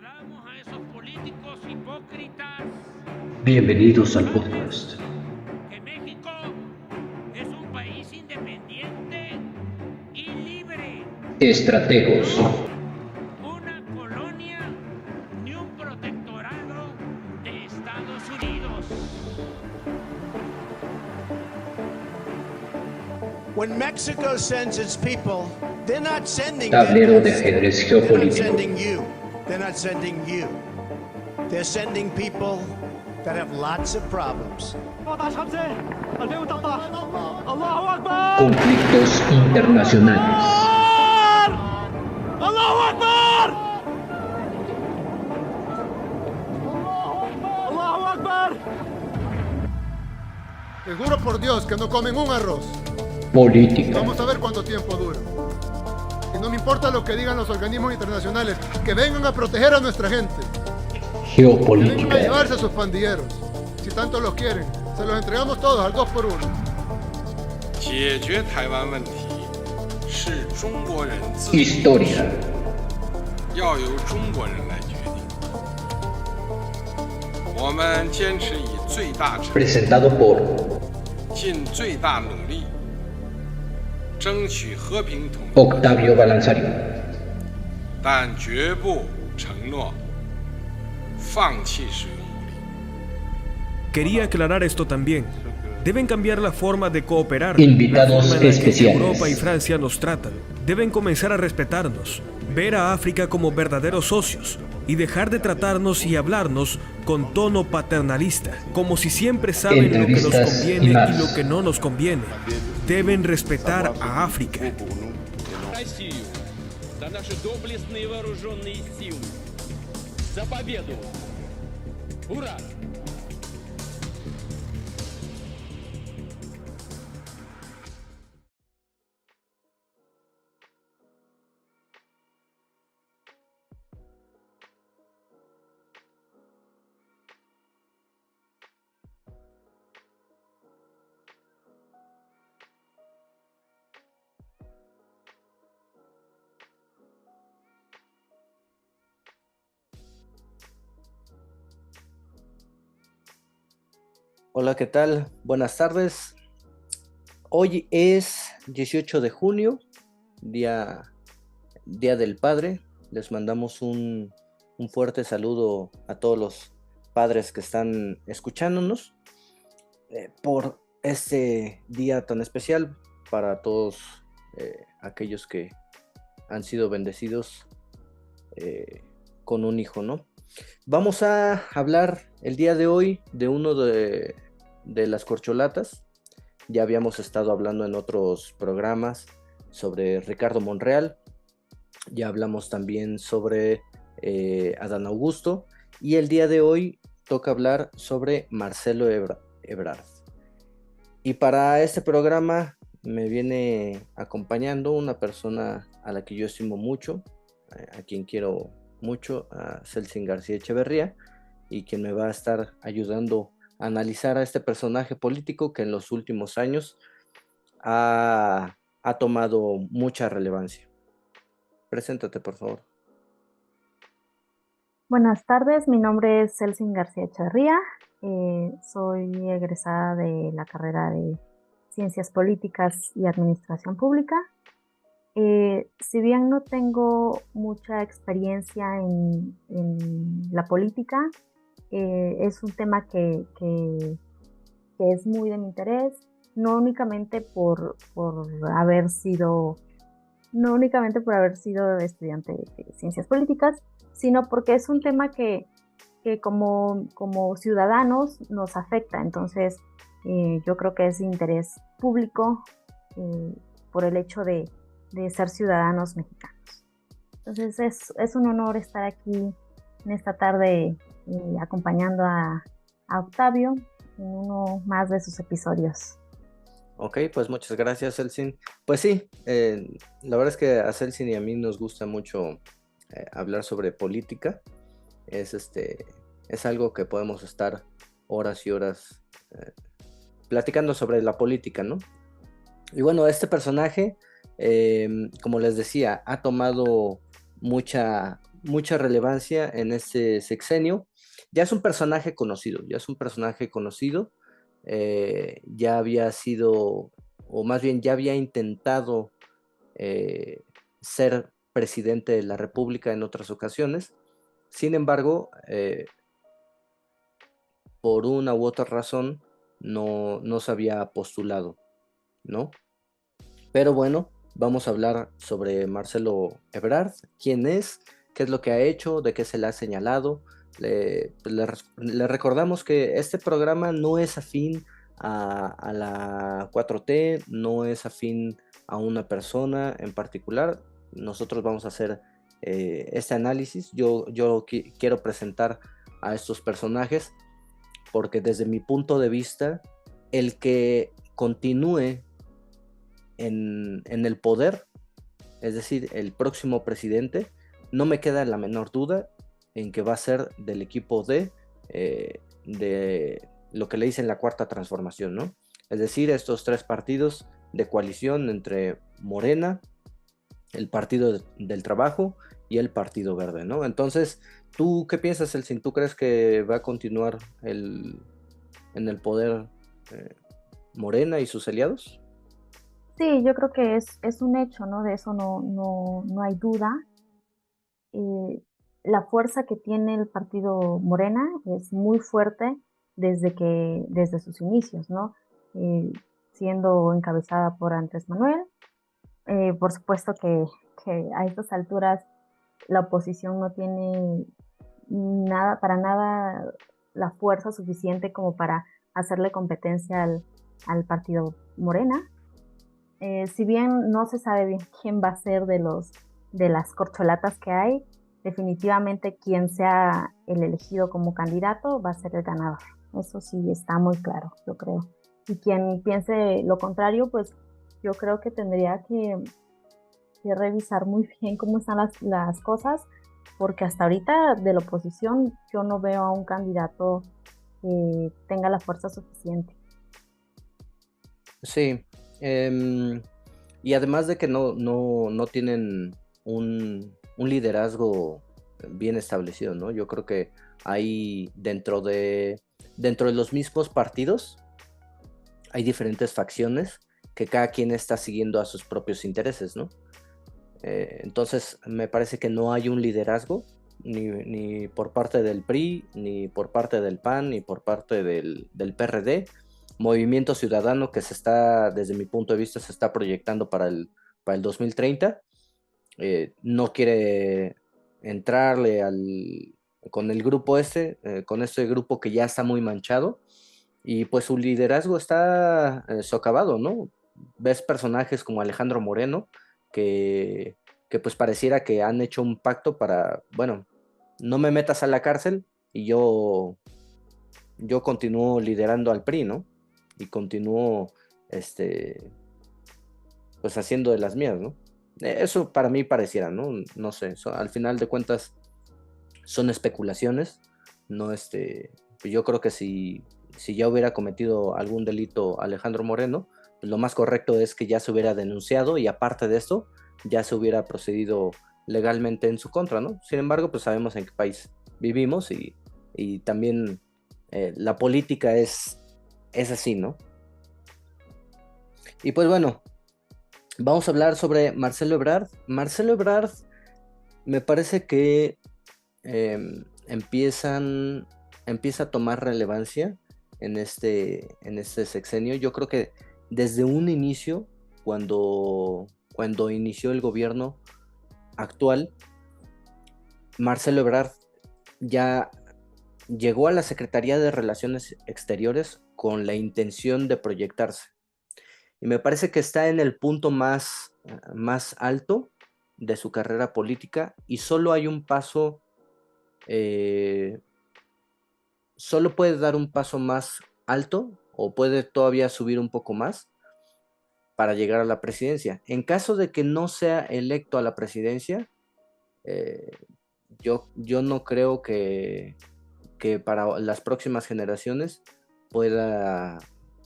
Hablamos a esos políticos hipócritas. Bienvenidos al podcast. Que México es un país independiente y libre. Estrategos. Una colonia ni un protectorado de Estados Unidos. When Mexico sends its people, they're not sending Tablero de them. ajedrez They're not geopolítico. sending you. They're not sending you. They're sending people that have lots of problems. Conflictos internacionales. Les juro por Dios que no comen un arroz. Política. Vamos a ver cuánto tiempo dura. Y no me importa lo que digan los organismos internacionales, que vengan a proteger a nuestra gente. Que vengan a Geopolítica. llevarse a sus pandilleros. Si tanto los quieren, se los entregamos todos al 2 por 1. 解决台湾问题是中国人自己的事， Historia. 要由中国人来决定。我们坚持以最大诚意， Presentado por 尽最大努力，争取和平统一， Octavio Balanzario. 但绝不承诺放弃使用武力。 Quería aclarar esto también. Deben cambiar la forma de cooperar. Invitados la forma en la que especiales. Europa y Francia nos tratan. Deben comenzar a respetarnos, ver a África como verdaderos socios y dejar de tratarnos y hablarnos con tono paternalista, como si siempre saben lo que nos Entrevistas conviene y más. y lo que no nos conviene. Deben respetar a África. Россию за наши доблестные вооруженные силы. За победу! Ура! Hola, ¿qué tal? Buenas tardes. Hoy es 18 de junio, día del Padre. Les mandamos un fuerte saludo a todos los padres que están escuchándonos por este día tan especial para todos aquellos que han sido bendecidos con un hijo, ¿no? Vamos a hablar el día de hoy de uno de las corcholatas. Ya habíamos estado hablando en otros programas sobre Ricardo Monreal. Ya hablamos también sobre Adán Augusto. Y el día de hoy toca hablar sobre Marcelo Ebrard. Y para este programa me viene acompañando una persona a la que yo estimo mucho, a quien quiero mucho, a Celsin García Echeverría, y quien me va a estar ayudando a analizar a este personaje político que en los últimos años ha tomado mucha relevancia. Preséntate, por favor. Buenas tardes, mi nombre es Celsin García Echeverría, soy egresada de la carrera de Ciencias Políticas y Administración Pública. Si bien no tengo mucha experiencia en la política, es un tema que es muy de mi interés, no únicamente por haber sido estudiante de Ciencias Políticas, sino porque es un tema que como ciudadanos nos afecta. Entonces, yo creo que es de interés público por el hecho de ser ciudadanos mexicanos. Entonces es un honor estar aquí en esta tarde acompañando a Octavio en uno más de sus episodios. Ok, pues muchas gracias, Celsin. Pues sí, la verdad es que a Celsin y a mí nos gusta mucho hablar sobre política. Es algo que podemos estar horas y horas platicando sobre la política, ¿no? Y bueno, este personaje, como les decía, ha tomado mucha mucha relevancia en este sexenio. Ya es un personaje conocido, ya había sido, o más bien ya había intentado ser presidente de la República en otras ocasiones. Sin embargo, por una u otra razón, no se había postulado, ¿no? Pero bueno, vamos a hablar sobre Marcelo Ebrard, quién es, qué es lo que ha hecho, de qué se le ha señalado. Le recordamos que este programa no es afín a la 4T, no es afín a una persona en particular. Nosotros vamos a hacer este análisis. Yo quiero presentar a estos personajes porque desde mi punto de vista, el que continúe en el poder, es decir, el próximo presidente, no me queda la menor duda en que va a ser del equipo de lo que le dicen la cuarta transformación, ¿no? Es decir, estos tres partidos de coalición entre Morena, el Partido del Trabajo y el Partido Verde, ¿no? Entonces, ¿tú qué piensas, Elsin? ¿Tú crees que va a continuar en el poder Morena y sus aliados? Sí, yo creo que es un hecho, ¿no? De eso no hay duda. La fuerza que tiene el partido Morena es muy fuerte desde sus inicios, ¿no? Siendo encabezada por Andrés Manuel. Por supuesto que a estas alturas la oposición no tiene para nada la fuerza suficiente como para hacerle competencia al partido Morena. Si bien no se sabe bien quién va a ser de las corcholatas que hay, definitivamente quien sea el elegido como candidato va a ser el ganador. Eso sí está muy claro, yo creo. Y quien piense lo contrario, pues yo creo que tendría que revisar muy bien cómo están las cosas, porque hasta ahorita de la oposición yo no veo a un candidato que tenga la fuerza suficiente. Sí, y además de que no tienen un liderazgo bien establecido, ¿no? Yo creo que hay dentro de los mismos partidos hay diferentes facciones que cada quien está siguiendo a sus propios intereses, ¿no? Entonces me parece que no hay un liderazgo ni por parte del PRI, ni por parte del PAN, ni por parte del PRD. Movimiento Ciudadano que desde mi punto de vista, se está proyectando para el 2030. No quiere entrarle con el grupo con este grupo que ya está muy manchado, y pues su liderazgo está socavado, ¿no? Ves personajes como Alejandro Moreno, que pues pareciera que han hecho un pacto para, bueno, no me metas a la cárcel y yo continúo liderando al PRI, ¿no? Y continúo pues haciendo de las mías, ¿no? Eso para mí pareciera, ¿no? No sé, al final de cuentas son especulaciones, no yo creo que si ya hubiera cometido algún delito Alejandro Moreno, pues lo más correcto es que ya se hubiera denunciado y aparte de esto ya se hubiera procedido legalmente en su contra, ¿no? Sin embargo, pues sabemos en qué país vivimos y también la política es así, ¿no? Y pues bueno, vamos a hablar sobre Marcelo Ebrard. Marcelo Ebrard me parece que empieza a tomar relevancia en este sexenio. Yo creo que desde un inicio, cuando inició el gobierno actual, Marcelo Ebrard ya llegó a la Secretaría de Relaciones Exteriores con la intención de proyectarse. Y me parece que está en el punto más alto de su carrera política y solo hay un paso, solo puede dar un paso más alto o puede todavía subir un poco más para llegar a la presidencia. En caso de que no sea electo a la presidencia, yo no creo que para las próximas generaciones pueda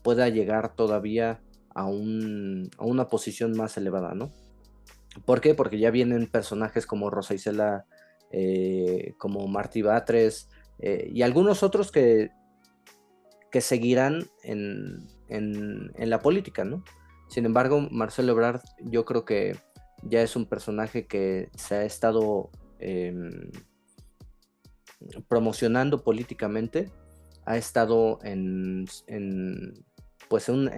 llegar todavía a una posición más elevada, ¿no? ¿Por qué? Porque ya vienen personajes como Rosa Isela como Martí Batres, y algunos otros que seguirán en la política, ¿no? Sin embargo, Marcelo Ebrard, yo creo que ya es un personaje que se ha estado promocionando políticamente, ha estado en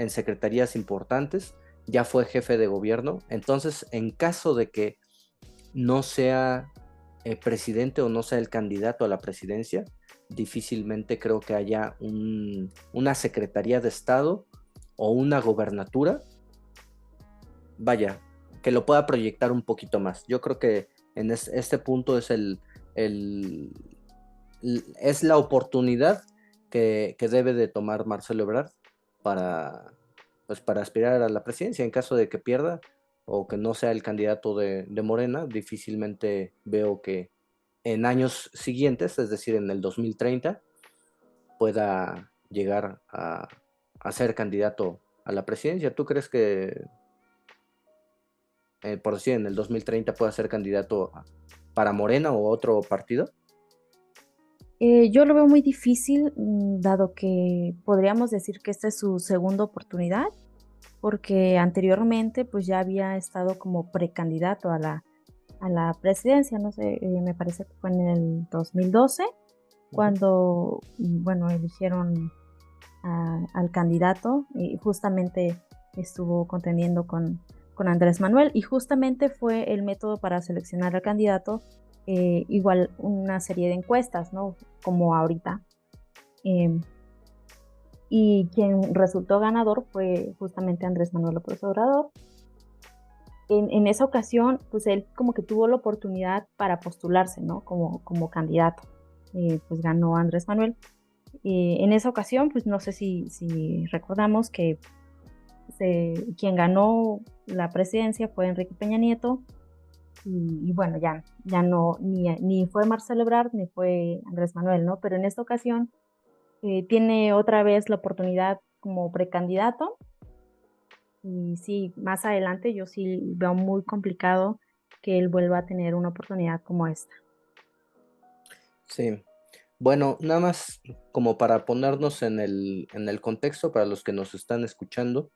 secretarías importantes, ya fue jefe de gobierno. Entonces, en caso de que no sea presidente o no sea el candidato a la presidencia, difícilmente creo que haya una secretaría de Estado o una gobernatura, vaya, que lo pueda proyectar un poquito más. Yo creo que en este punto es es la oportunidad que debe de tomar Marcelo Ebrard para aspirar a la presidencia. En caso de que pierda o que no sea el candidato de Morena, difícilmente veo que en años siguientes, es decir, en el 2030, pueda llegar a ser candidato a la presidencia. ¿Tú crees que, por decir, en el 2030 pueda ser candidato para Morena o otro partido? Yo lo veo muy difícil, dado que podríamos decir que esta es su segunda oportunidad, porque anteriormente pues ya había estado como precandidato a la presidencia, no sé, me parece que fue en el 2012, cuando, bueno, eligieron al candidato y justamente estuvo contendiendo con Andrés Manuel, y justamente fue el método para seleccionar al candidato, igual una serie de encuestas, ¿no? Como ahorita. Y quien resultó ganador fue justamente Andrés Manuel López Obrador. En esa ocasión, pues él como que tuvo la oportunidad para postularse, ¿no? Como candidato. Pues ganó Andrés Manuel. En esa ocasión, pues no sé si recordamos que quien ganó la presidencia fue Enrique Peña Nieto. Y bueno, ya no, ni fue Marcelo Ebrard ni fue Andrés Manuel, ¿no? Pero en esta ocasión tiene otra vez la oportunidad como precandidato. Y sí, más adelante yo sí veo muy complicado que él vuelva a tener una oportunidad como esta. Sí. Bueno, nada más como para ponernos en el contexto para los que nos están escuchando,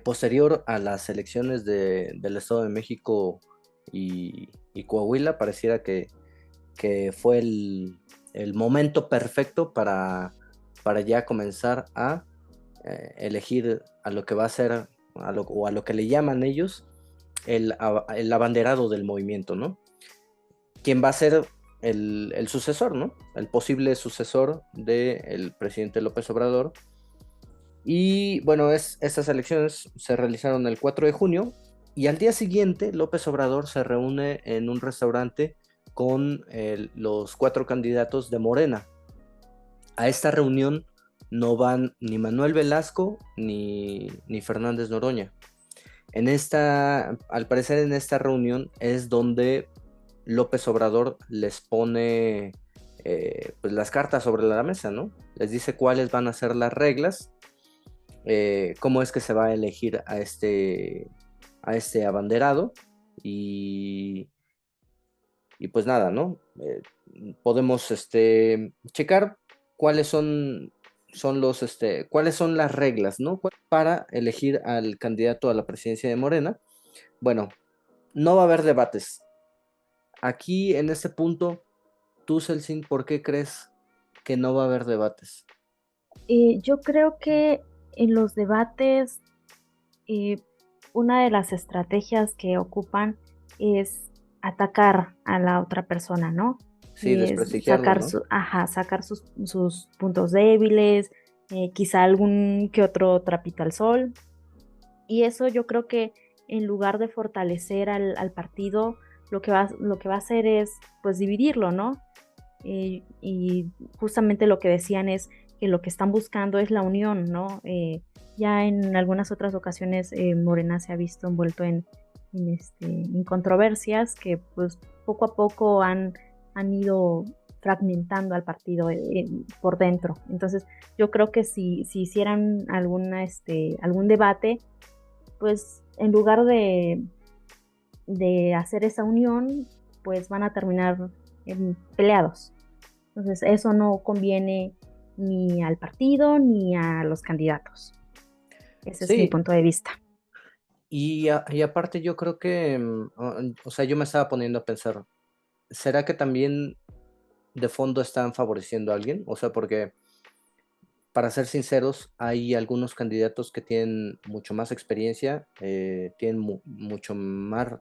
posterior a las elecciones del Estado de México y Coahuila, pareciera que fue el momento perfecto para ya comenzar a elegir a lo que va a ser, o a lo que le llaman ellos, el abanderado del movimiento, ¿no? ¿Quién va a ser el sucesor, ¿no? El posible sucesor del presidente López Obrador? Y bueno, estas elecciones se realizaron el 4 de junio y al día siguiente López Obrador se reúne en un restaurante con los 4 candidatos de Morena. A esta reunión no van ni Manuel Velasco ni Fernández Noroña. Al parecer en esta reunión es donde López Obrador les pone pues las cartas sobre la mesa, ¿no? Les dice cuáles van a ser las reglas, cómo es que se va a elegir a este abanderado y pues nada, ¿no? Podemos checar cuáles son cuáles son las reglas, ¿no? Para elegir al candidato a la presidencia de Morena. Bueno, no va a haber debates. Aquí en este punto, tú, Celsin, ¿por qué crees que no va a haber debates? Yo creo que en los debates, una de las estrategias que ocupan es atacar a la otra persona, ¿no? Sí, desprestigiarlo, sacar sus puntos débiles, quizá algún que otro trapito al sol. Y eso yo creo que en lugar de fortalecer al partido, lo que va a hacer es pues dividirlo, ¿no? Y justamente lo que decían es que lo que están buscando es la unión, ¿no? Ya en algunas otras ocasiones Morena se ha visto envuelto en controversias que pues poco a poco han ido fragmentando al partido por dentro. Entonces yo creo que si hicieran algún debate, pues en lugar de hacer esa unión, pues van a terminar peleados. Entonces, eso no conviene ni al partido ni a los candidatos. Ese es mi Sí, punto de vista. y aparte yo creo que, o sea, yo me estaba poniendo a pensar, ¿será que también de fondo están favoreciendo a alguien? O sea, porque para ser sinceros, hay algunos candidatos que tienen mucho más experiencia, tienen mucho más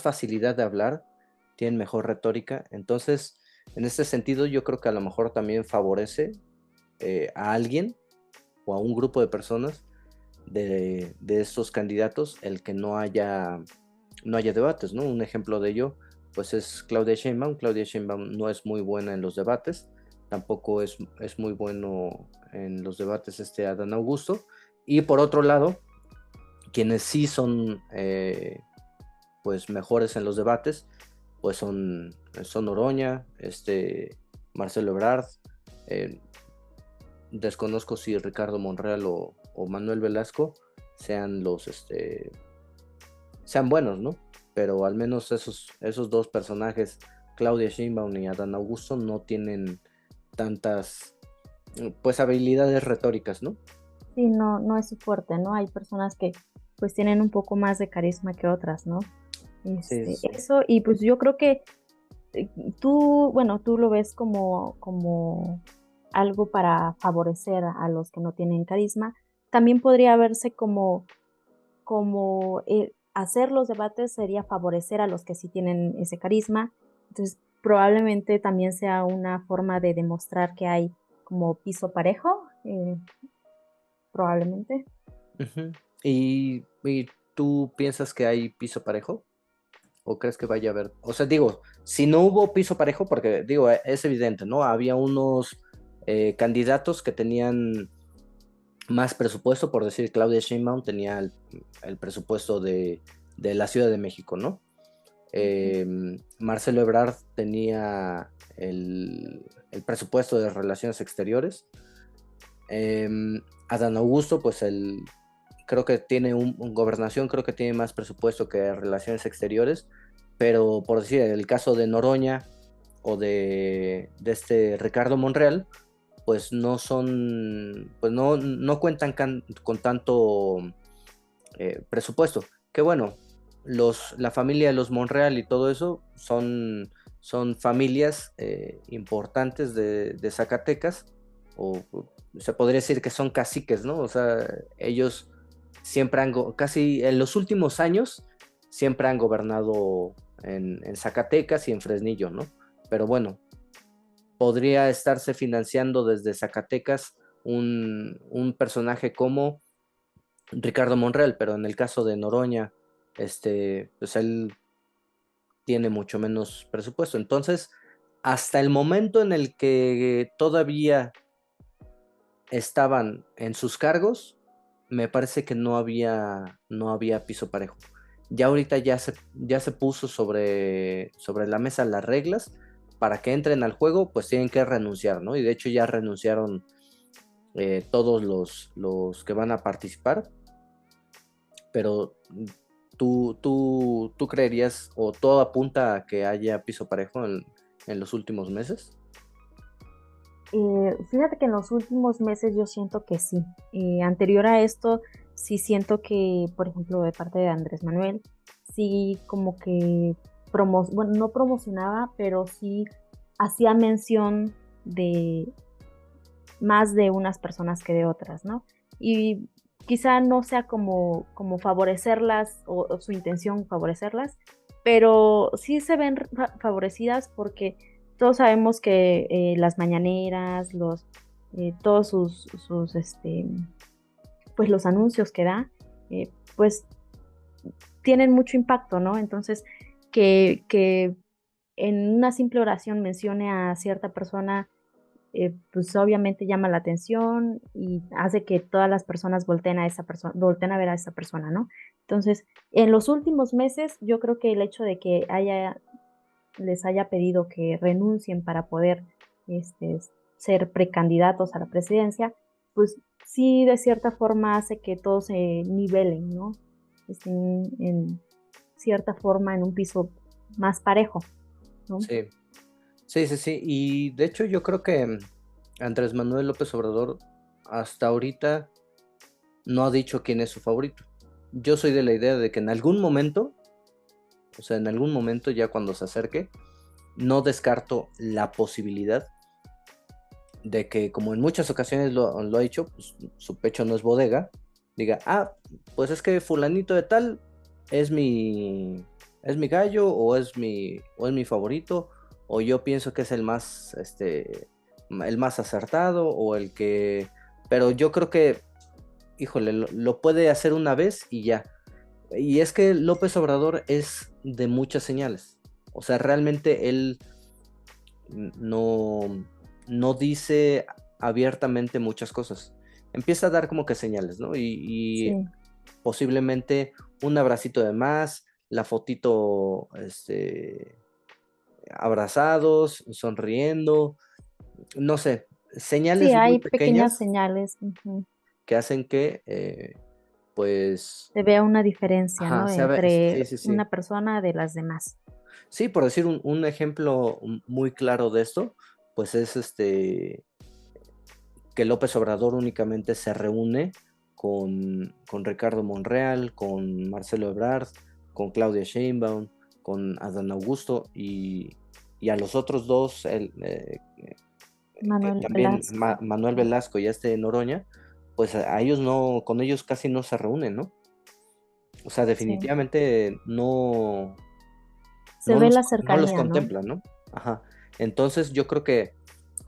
facilidad de hablar, tienen mejor retórica. Entonces, en este sentido, yo creo que a lo mejor también favorece a alguien o a un grupo de personas de estos candidatos el que no haya debates, ¿no? Un ejemplo de ello, pues es Claudia Sheinbaum. Claudia Sheinbaum no es muy buena en los debates, tampoco es muy bueno en los debates Adán Augusto. Y por otro lado, quienes sí son pues mejores en los debates, pues son Noroña, Marcelo Ebrard, desconozco si Ricardo Monreal o Manuel Velasco sean sean buenos, ¿no? Pero al menos esos dos personajes, Claudia Sheinbaum y Adán Augusto, no tienen tantas pues habilidades retóricas, ¿no? Sí, no es su fuerte, ¿no? Hay personas que pues tienen un poco más de carisma que otras, ¿no? Sí, Eso, y pues yo creo que tú lo ves como algo para favorecer a los que no tienen carisma. También podría verse como hacer los debates sería favorecer a los que sí tienen ese carisma. Entonces, probablemente también sea una forma de demostrar que hay como piso parejo, probablemente. uh-huh. ¿Y tú piensas que hay piso parejo? ¿O crees que vaya a haber? O sea, digo, si no hubo piso parejo, porque digo, es evidente, ¿no? Había unos candidatos que tenían más presupuesto, por decir, Claudia Sheinbaum tenía el presupuesto de la Ciudad de México, ¿no? Marcelo Ebrard tenía el presupuesto de Relaciones Exteriores. Adán Augusto, pues creo que tiene gobernación, creo que tiene más presupuesto que Relaciones Exteriores, pero por decir, el caso de Noroña o de Ricardo Monreal, pues no cuentan con tanto presupuesto. Que bueno, la familia de los Monreal y todo eso son familias importantes de Zacatecas, o se podría decir que son caciques, ¿no? O sea, ellos siempre casi en los últimos años, siempre han gobernado en Zacatecas y en Fresnillo, ¿no? Pero bueno, podría estarse financiando desde Zacatecas un personaje como Ricardo Monreal, pero en el caso de Noroña, pues él tiene mucho menos presupuesto. Entonces, hasta el momento en el que todavía estaban en sus cargos, me parece que no había piso parejo. Ya ahorita ya se puso sobre la mesa las reglas. Para que entren al juego, pues tienen que renunciar, ¿no? Y de hecho ya renunciaron todos los que van a participar. Pero ¿tú creerías, o todo apunta a que haya piso parejo en los últimos meses? Fíjate que en los últimos meses yo siento que sí. Anterior a esto, sí siento que, por ejemplo, de parte de Andrés Manuel, sí como que no promocionaba, pero sí hacía mención de más de unas personas que de otras, ¿no? Y quizá no sea como favorecerlas o su intención favorecerlas, pero sí se ven favorecidas porque todos sabemos que las mañaneras, todos sus pues los anuncios que da, pues tienen mucho impacto, ¿no? Entonces, que en una simple oración mencione a cierta persona, pues obviamente llama la atención y hace que todas las personas volteen a ver a esa persona, ¿no? Entonces, en los últimos meses, yo creo que el hecho de que les haya pedido que renuncien para poder ser precandidatos a la presidencia, pues sí, de cierta forma hace que todos se nivelen, ¿no? Estén en cierta forma en un piso más parejo, ¿no? Sí, sí. Y de hecho yo creo que Andrés Manuel López Obrador hasta ahorita no ha dicho quién es su favorito. Yo soy de la idea de que en algún momento, o sea, en algún momento ya cuando se acerque, no descarto la posibilidad de que, como en muchas ocasiones lo ha dicho, pues su pecho no es bodega, diga, pues es que fulanito de tal es mi gallo, o es mi favorito, o yo pienso que es el más acertado, o el que... Pero yo creo que, híjole, lo puede hacer una vez y ya. Y es que López Obrador es de muchas señales. O sea, realmente él no dice abiertamente muchas cosas. Empieza a dar como que señales, ¿no? Y Sí. posiblemente un abracito de más, la fotito abrazados, sonriendo, no sé, señales Sí, muy hay pequeñas pequeñas señales, ujú. que hacen que pues, Se vea una diferencia, ajá, ¿no? sí, Entre sí, sí. una persona de las demás. Sí, por decir un ejemplo muy claro de esto, pues es que López Obrador únicamente se reúne con Ricardo Monreal, con Marcelo Ebrard, con Claudia Sheinbaum, con Adán Augusto y a los otros dos, Manuel también Velasco. Manuel Velasco y Noroña, pues a ellos no, con ellos casi no se reúnen, ¿no? O sea, Sí. definitivamente no, Se ve la no los cercanía, ¿no? contemplan, ¿no? Ajá. Entonces yo creo que,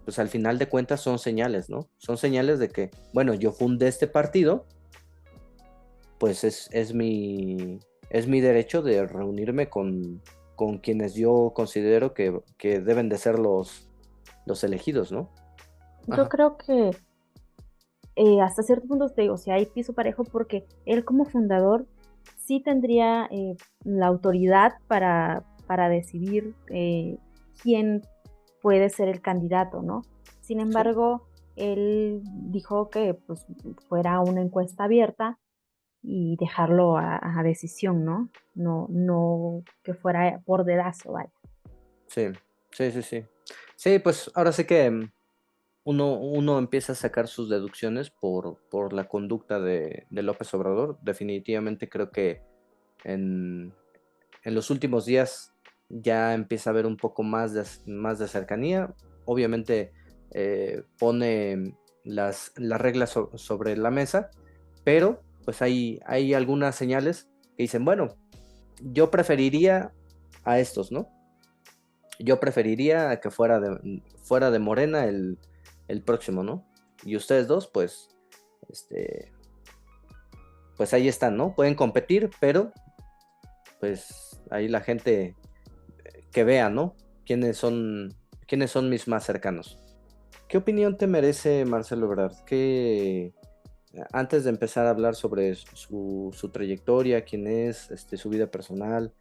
pues al final de cuentas son señales, ¿no? Son señales de que, bueno, yo fundé este partido, pues es mi derecho de reunirme con quienes yo considero que deben de ser los elegidos, ¿no? Yo Ajá. creo que hasta cierto punto te digo, si hay piso parejo, porque él como fundador sí tendría la autoridad para decidir quién puede ser el candidato, ¿no? Sin Sí. embargo, él dijo que pues, fuera una encuesta abierta y dejarlo a decisión, ¿no? No que fuera por dedazo, vaya. Sí, sí. Sí, pues ahora sí que uno empieza a sacar sus deducciones por la conducta de López Obrador. Definitivamente creo que en, en los últimos días ya empieza a haber un poco más de cercanía. Obviamente pone las reglas sobre la mesa, pero pues hay algunas señales que dicen, bueno, yo preferiría a estos, ¿no? Yo preferiría a que fuera de Morena el próximo, ¿no? Y ustedes dos, pues, pues ahí están, ¿no? Pueden competir, pero pues ahí la gente que vea, ¿no? Quiénes son mis más cercanos. ¿Qué opinión te merece Marcelo Ebrard? Antes de empezar a hablar sobre su trayectoria, quién es, su vida personal,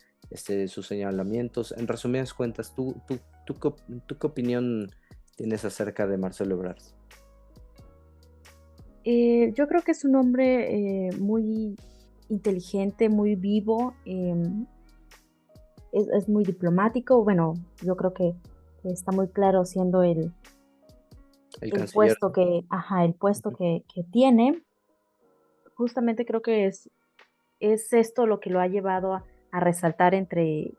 sus señalamientos, en resumidas cuentas, ¿tú qué opinión tienes acerca de Marcelo Ebrard? Yo creo que es un hombre muy inteligente, muy vivo, es muy diplomático. Bueno, yo creo que está muy claro siendo El el canciller. puesto el puesto que tiene. Justamente creo que es esto lo que lo ha llevado a resaltar entre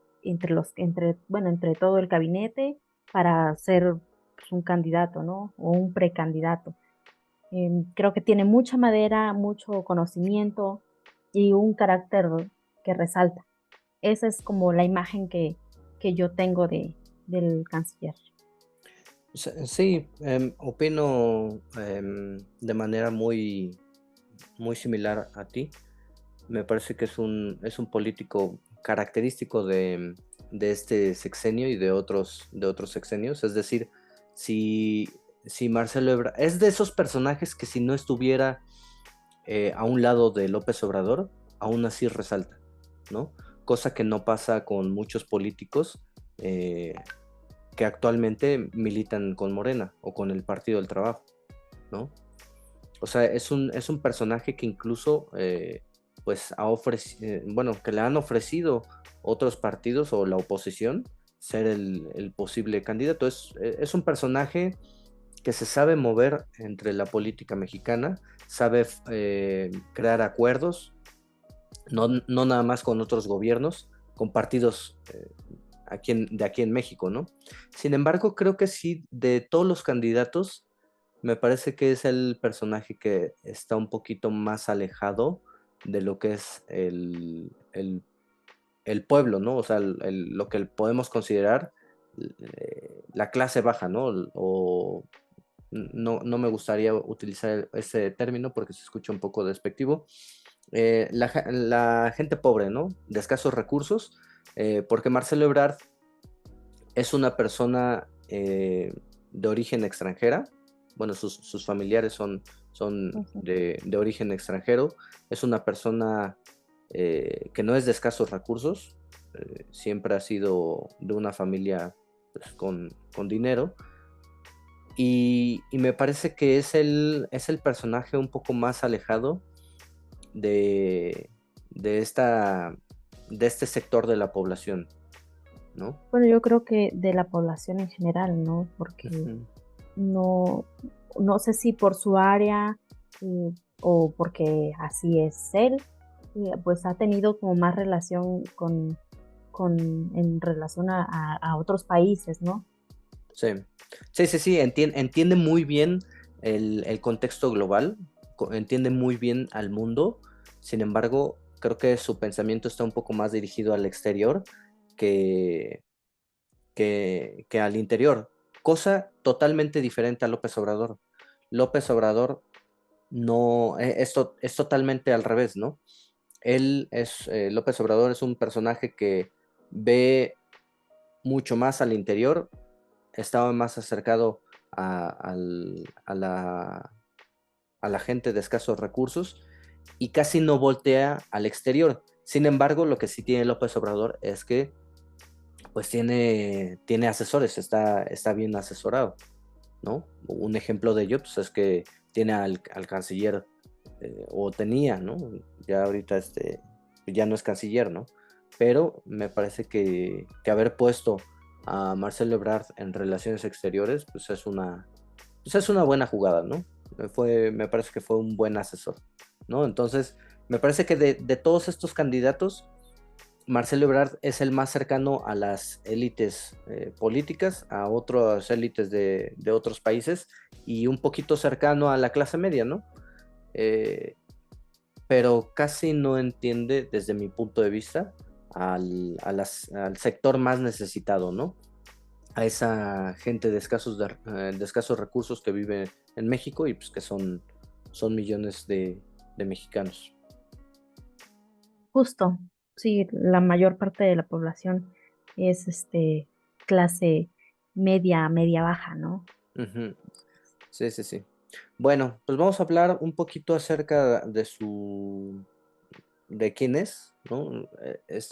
todo el gabinete para ser pues, un candidato, ¿no? O un precandidato. Creo que tiene mucha madera, mucho conocimiento y un carácter que resalta. Esa es como la imagen que yo tengo del canciller. Sí, opino de manera muy similar a ti. Me parece que es un político característico de este sexenio y de otros sexenios. Es decir, si Marcelo Ebrard es de esos personajes que si no estuviera a un lado de López Obrador, aún así resalta, ¿no? Cosa que no pasa con muchos políticos que actualmente militan con Morena o con el Partido del Trabajo, ¿no? O sea, es un personaje que incluso pues bueno, que le han ofrecido otros partidos o la oposición ser el posible candidato. Es un personaje que se sabe mover entre la política mexicana, sabe crear acuerdos, no nada más con otros gobiernos, con partidos de aquí en México, ¿no? Sin embargo, creo que sí, de todos los candidatos, me parece que es el personaje que está un poquito más alejado de lo que es el pueblo, ¿no? O sea, lo que podemos considerar la clase baja, ¿no? O no me gustaría utilizar ese término porque se escucha un poco despectivo. La gente pobre, ¿no? De escasos recursos, porque Marcelo Ebrard es una persona de origen extranjera. Bueno, sus familiares son de origen extranjero. Es una persona que no es de escasos recursos, siempre ha sido de una familia pues, con dinero. Y me parece que es el personaje un poco más alejado de este sector de la población, ¿no? Bueno, yo creo que de la población en general, ¿no? Porque no sé si por su área o porque así es él, pues ha tenido como más relación en relación a otros países, ¿no? Sí, entiende muy bien el contexto global, entiende muy bien al mundo. Sin embargo, creo que su pensamiento está un poco más dirigido al exterior que al interior, cosa totalmente diferente a López Obrador. López Obrador no, es totalmente al revés, ¿no? López Obrador es un personaje que ve mucho más al interior, estaba más acercado a la gente de escasos recursos y casi no voltea al exterior. Sin embargo, lo que sí tiene López Obrador es que pues tiene asesores, está bien asesorado, ¿no? Un ejemplo de ello pues, es que tiene al canciller, o tenía, ¿no? Ya ahorita ya no es canciller, ¿no? Pero me parece que haber puesto a Marcelo Ebrard en relaciones exteriores, pues es una buena jugada, ¿no? Me parece que fue un buen asesor, ¿no? Entonces, me parece que de todos estos candidatos, Marcelo Ebrard es el más cercano a las élites políticas, a otras élites de otros países y un poquito cercano a la clase media, ¿no? Pero casi no entiende, desde mi punto de vista, al sector más necesitado, ¿no? A esa gente de escasos recursos que vive en México y pues que son millones de mexicanos. Justo, sí, la mayor parte de la población es clase media baja, ¿no? Uh-huh. Sí. Bueno, pues vamos a hablar un poquito acerca de quién es, ¿no?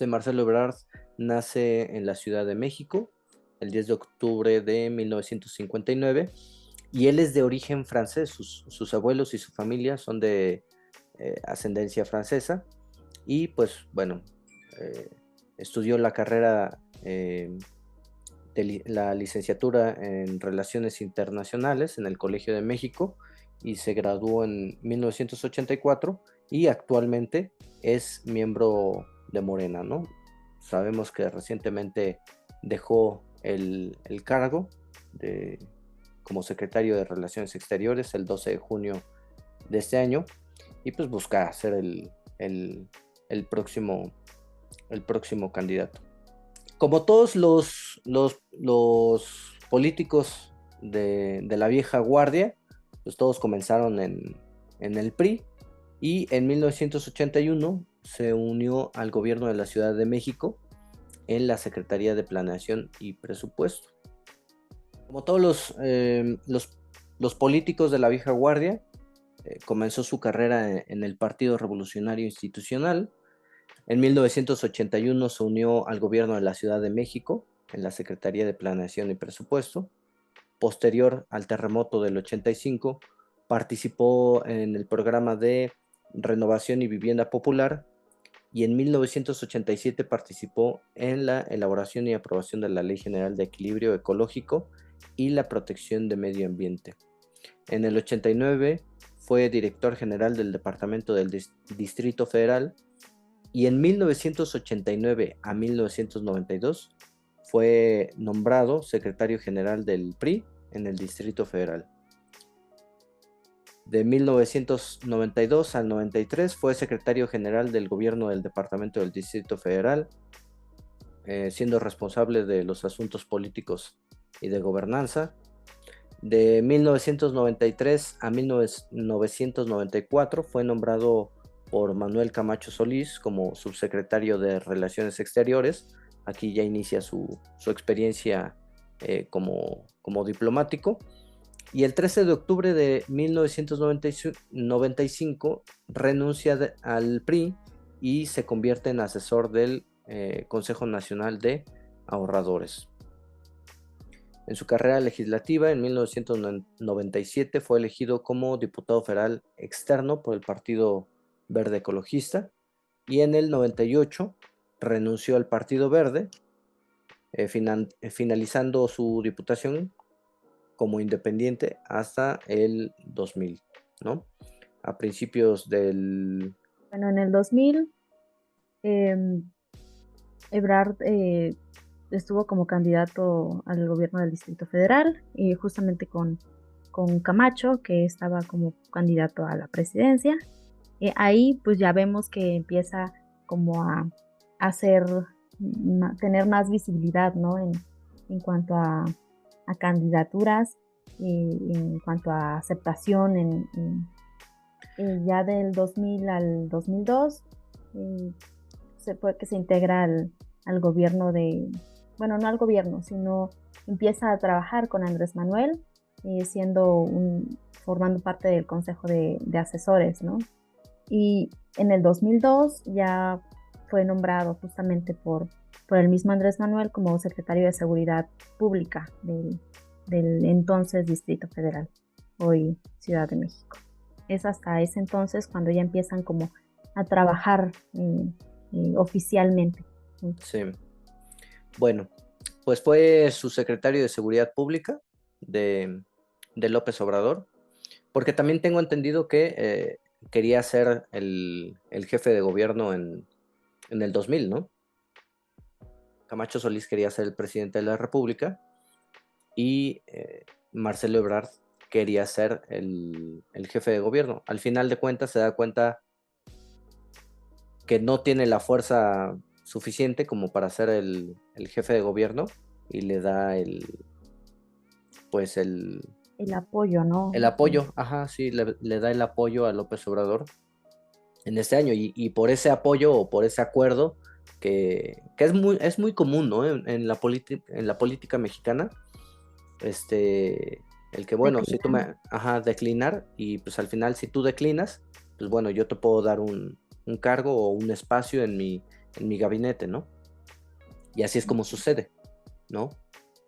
Marcelo Ebrard nace en la Ciudad de México el 10 de octubre de 1959 y él es de origen francés. Sus abuelos y su familia son de ascendencia francesa y pues bueno, estudió la carrera la licenciatura en Relaciones Internacionales en el Colegio de México y se graduó en 1984 y actualmente es miembro de Morena, ¿no? Sabemos que recientemente dejó el cargo como secretario de Relaciones Exteriores el 12 de junio de este año y pues busca ser el próximo candidato. Como todos los políticos de la vieja guardia, pues todos comenzaron en el PRI y en 1981 se unió al gobierno de la Ciudad de México en la Secretaría de Planeación y Presupuesto. Como todos los políticos de la vieja guardia, comenzó su carrera en el Partido Revolucionario Institucional. En 1981 se unió al gobierno de la Ciudad de México en la Secretaría de Planeación y Presupuesto. Posterior al terremoto del 85, participó en el programa de Renovación y Vivienda Popular, y en 1987 participó en la elaboración y aprobación de la Ley General de Equilibrio Ecológico y la Protección de Medio Ambiente. En el 89 fue director general del Departamento del Distrito Federal, y en 1989 a 1992 fue nombrado secretario general del PRI en el Distrito Federal. De 1992 al 93 fue secretario general del gobierno del Departamento del Distrito Federal, siendo responsable de los asuntos políticos y de gobernanza. De 1993 a 1994 fue nombrado por Manuel Camacho Solís como subsecretario de Relaciones Exteriores. Aquí ya inicia su experiencia como diplomático. Y el 13 de octubre de 1995 renuncia al PRI y se convierte en asesor del Consejo Nacional de Ahorradores. En su carrera legislativa, en 1997 fue elegido como diputado federal externo por el Partido Verde Ecologista, y en el 98 renunció al Partido Verde, finalizando su diputación como independiente hasta el 2000, ¿no? A principios del... Bueno, en el 2000, Ebrard estuvo como candidato al gobierno del Distrito Federal, y justamente con Camacho, que estaba como candidato a la presidencia. Ahí pues ya vemos que empieza como a tener más visibilidad, ¿no? En cuanto a candidaturas, en cuanto a aceptación, ya del 2000 al 2002 se integra al gobierno bueno, no al gobierno, sino empieza a trabajar con Andrés Manuel, formando parte del Consejo de Asesores, ¿no? Y en el 2002 ya fue nombrado justamente por el mismo Andrés Manuel como secretario de Seguridad Pública del entonces Distrito Federal, hoy Ciudad de México. Es hasta ese entonces cuando ya empiezan como a trabajar oficialmente. Sí. Bueno, pues fue su secretario de Seguridad Pública de López Obrador, porque también tengo entendido que quería ser el jefe de gobierno en el 2000, ¿no? Camacho Solís quería ser el presidente de la República, y Marcelo Ebrard quería ser el jefe de gobierno. Al final de cuentas se da cuenta que no tiene la fuerza suficiente como para ser el jefe de gobierno, y le da el apoyo, ¿no? El apoyo, ajá, sí, le da el apoyo a López Obrador en este año, y por ese apoyo o por ese acuerdo que es muy común, ¿no? En la política mexicana, el que, bueno, si tú declinar, y pues al final si tú declinas, pues bueno, yo te puedo dar un cargo o un espacio en mi gabinete, ¿no? Y así es como sucede, ¿no?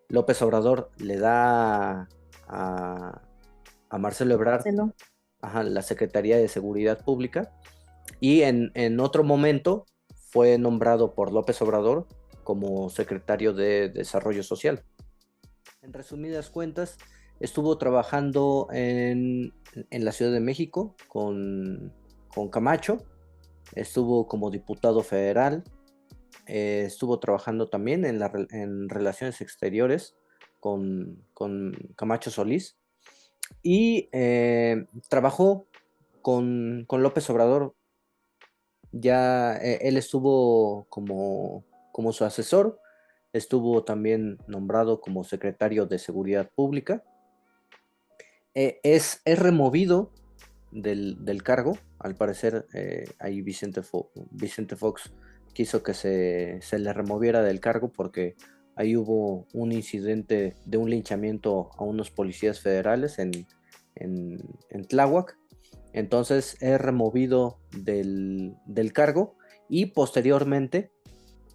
López Obrador le da a Marcelo Ebrard la Secretaría de Seguridad Pública, y en otro momento fue nombrado por López Obrador como secretario de Desarrollo Social. En resumidas cuentas, estuvo trabajando en la Ciudad de México con Camacho, estuvo como diputado federal, estuvo trabajando también en Relaciones Exteriores con Camacho Solís, y trabajó con López Obrador. Ya él estuvo como su asesor, estuvo también nombrado como secretario de Seguridad Pública. Es removido del cargo, al parecer. Ahí Vicente Fox quiso que se le removiera del cargo porque ahí hubo un incidente de un linchamiento a unos policías federales en Tláhuac. Entonces es removido del cargo, y posteriormente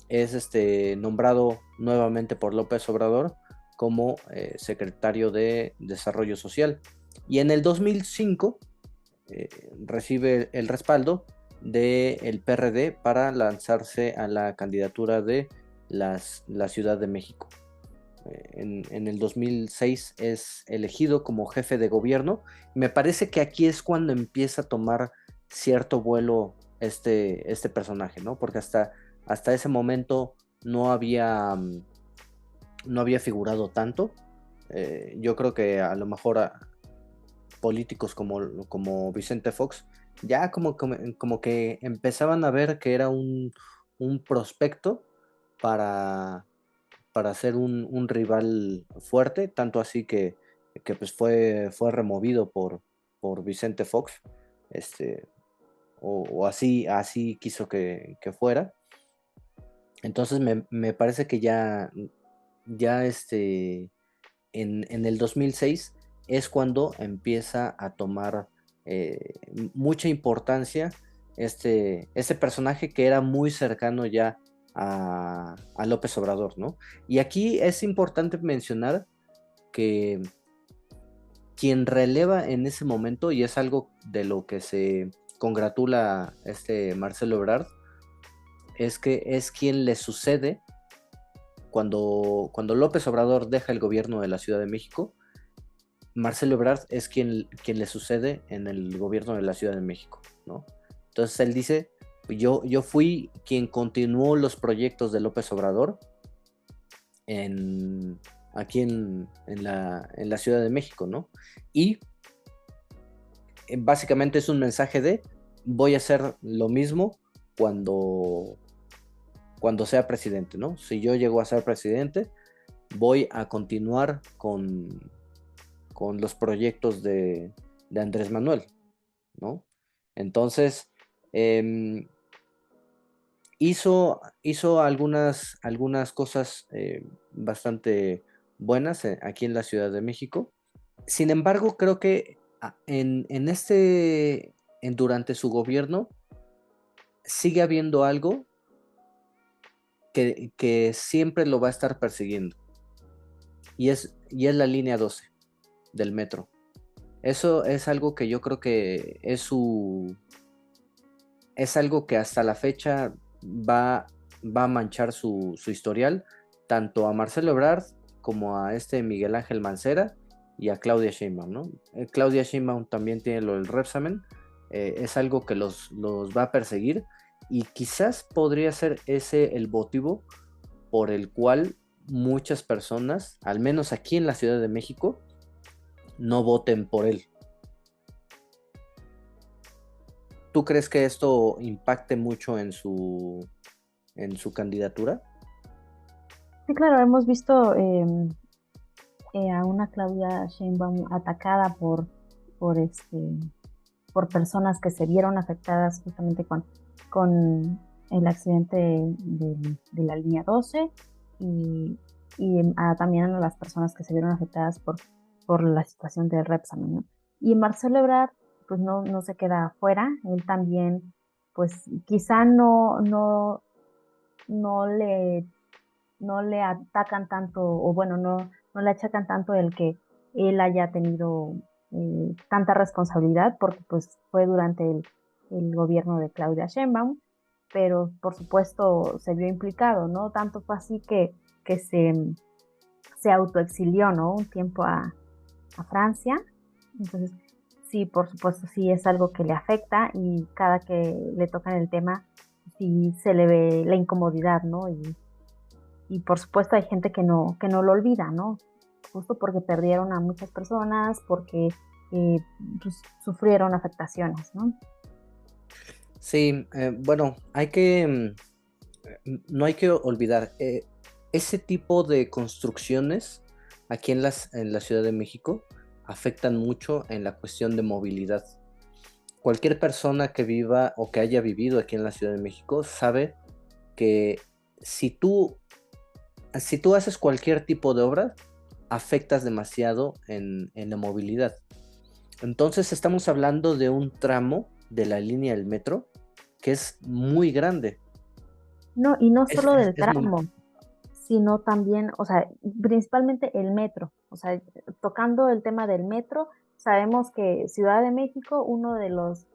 es nombrado nuevamente por López Obrador como secretario de Desarrollo Social. Y en el 2005 recibe el respaldo del PRD para lanzarse a la candidatura de la Ciudad de México. En el 2006 es elegido como jefe de gobierno. Me parece que aquí es cuando empieza a tomar cierto vuelo este personaje, ¿no? Porque hasta ese momento no había figurado tanto. Yo creo que a lo mejor políticos como Vicente Fox ya como que empezaban a ver que era un prospecto para ser un rival fuerte, tanto así que pues fue removido por Vicente Fox, o así quiso que fuera. Entonces me parece que ya en el 2006 es cuando empieza a tomar mucha importancia este personaje que era muy cercano ya a López Obrador, ¿no? Y aquí es importante mencionar que quien releva en ese momento, y es algo de lo que se congratula Marcelo Ebrard, es que es quien le sucede cuando López Obrador deja el gobierno de la Ciudad de México. Marcelo Ebrard es quien le sucede en el gobierno de la Ciudad de México, ¿no? Entonces él dice: yo fui quien continuó los proyectos de López Obrador aquí en la Ciudad de México, ¿no? Y básicamente es un mensaje de: voy a hacer lo mismo cuando sea presidente, ¿no? Si yo llego a ser presidente, voy a continuar con los proyectos de Andrés Manuel, ¿no? Entonces, hizo algunas cosas bastante buenas aquí en la Ciudad de México. Sin embargo, creo que durante su gobierno sigue habiendo algo que siempre lo va a estar persiguiendo, y es la línea 12 del metro. Eso es algo que yo creo que es algo que hasta la fecha va a manchar su historial, tanto a Marcelo Ebrard como a Miguel Ángel Mancera y a Claudia Sheinbaum, ¿no? Claudia Sheinbaum también tiene lo del Repsamen. Es algo que los va a perseguir, y quizás podría ser ese el motivo por el cual muchas personas, al menos aquí en la Ciudad de México, no voten por él. ¿Tú crees que esto impacte mucho en su candidatura? Sí, claro, hemos visto a una Claudia Sheinbaum atacada por personas que se vieron afectadas justamente con el accidente de la línea 12, y también a las personas que se vieron afectadas por la situación del Repsamen, ¿no? Y Marcelo Ebrard pues no se queda afuera. Él también, pues quizá no le atacan tanto, o bueno, no le achacan tanto el que él haya tenido tanta responsabilidad, porque pues fue durante el gobierno de Claudia Sheinbaum, pero por supuesto se vio implicado, ¿no? Tanto fue así que se autoexilió, ¿no? Un tiempo a Francia. Entonces, sí, por supuesto, sí es algo que le afecta, y cada que le tocan el tema, sí se le ve la incomodidad, ¿no? Y por supuesto hay gente que no lo olvida, ¿no? Justo porque perdieron a muchas personas, porque pues, sufrieron afectaciones, ¿no? Sí, bueno, no hay que olvidar ese tipo de construcciones aquí en la Ciudad de México afectan mucho en la cuestión de movilidad. Cualquier persona que viva o que haya vivido aquí en la Ciudad de México sabe que si tú haces cualquier tipo de obra, afectas demasiado en la movilidad. Entonces estamos hablando de un tramo de la línea del metro que es muy grande. No, y no solo del tramo, sino también, o sea, principalmente el metro. O sea, tocando el tema del metro, sabemos que Ciudad de México, uno de los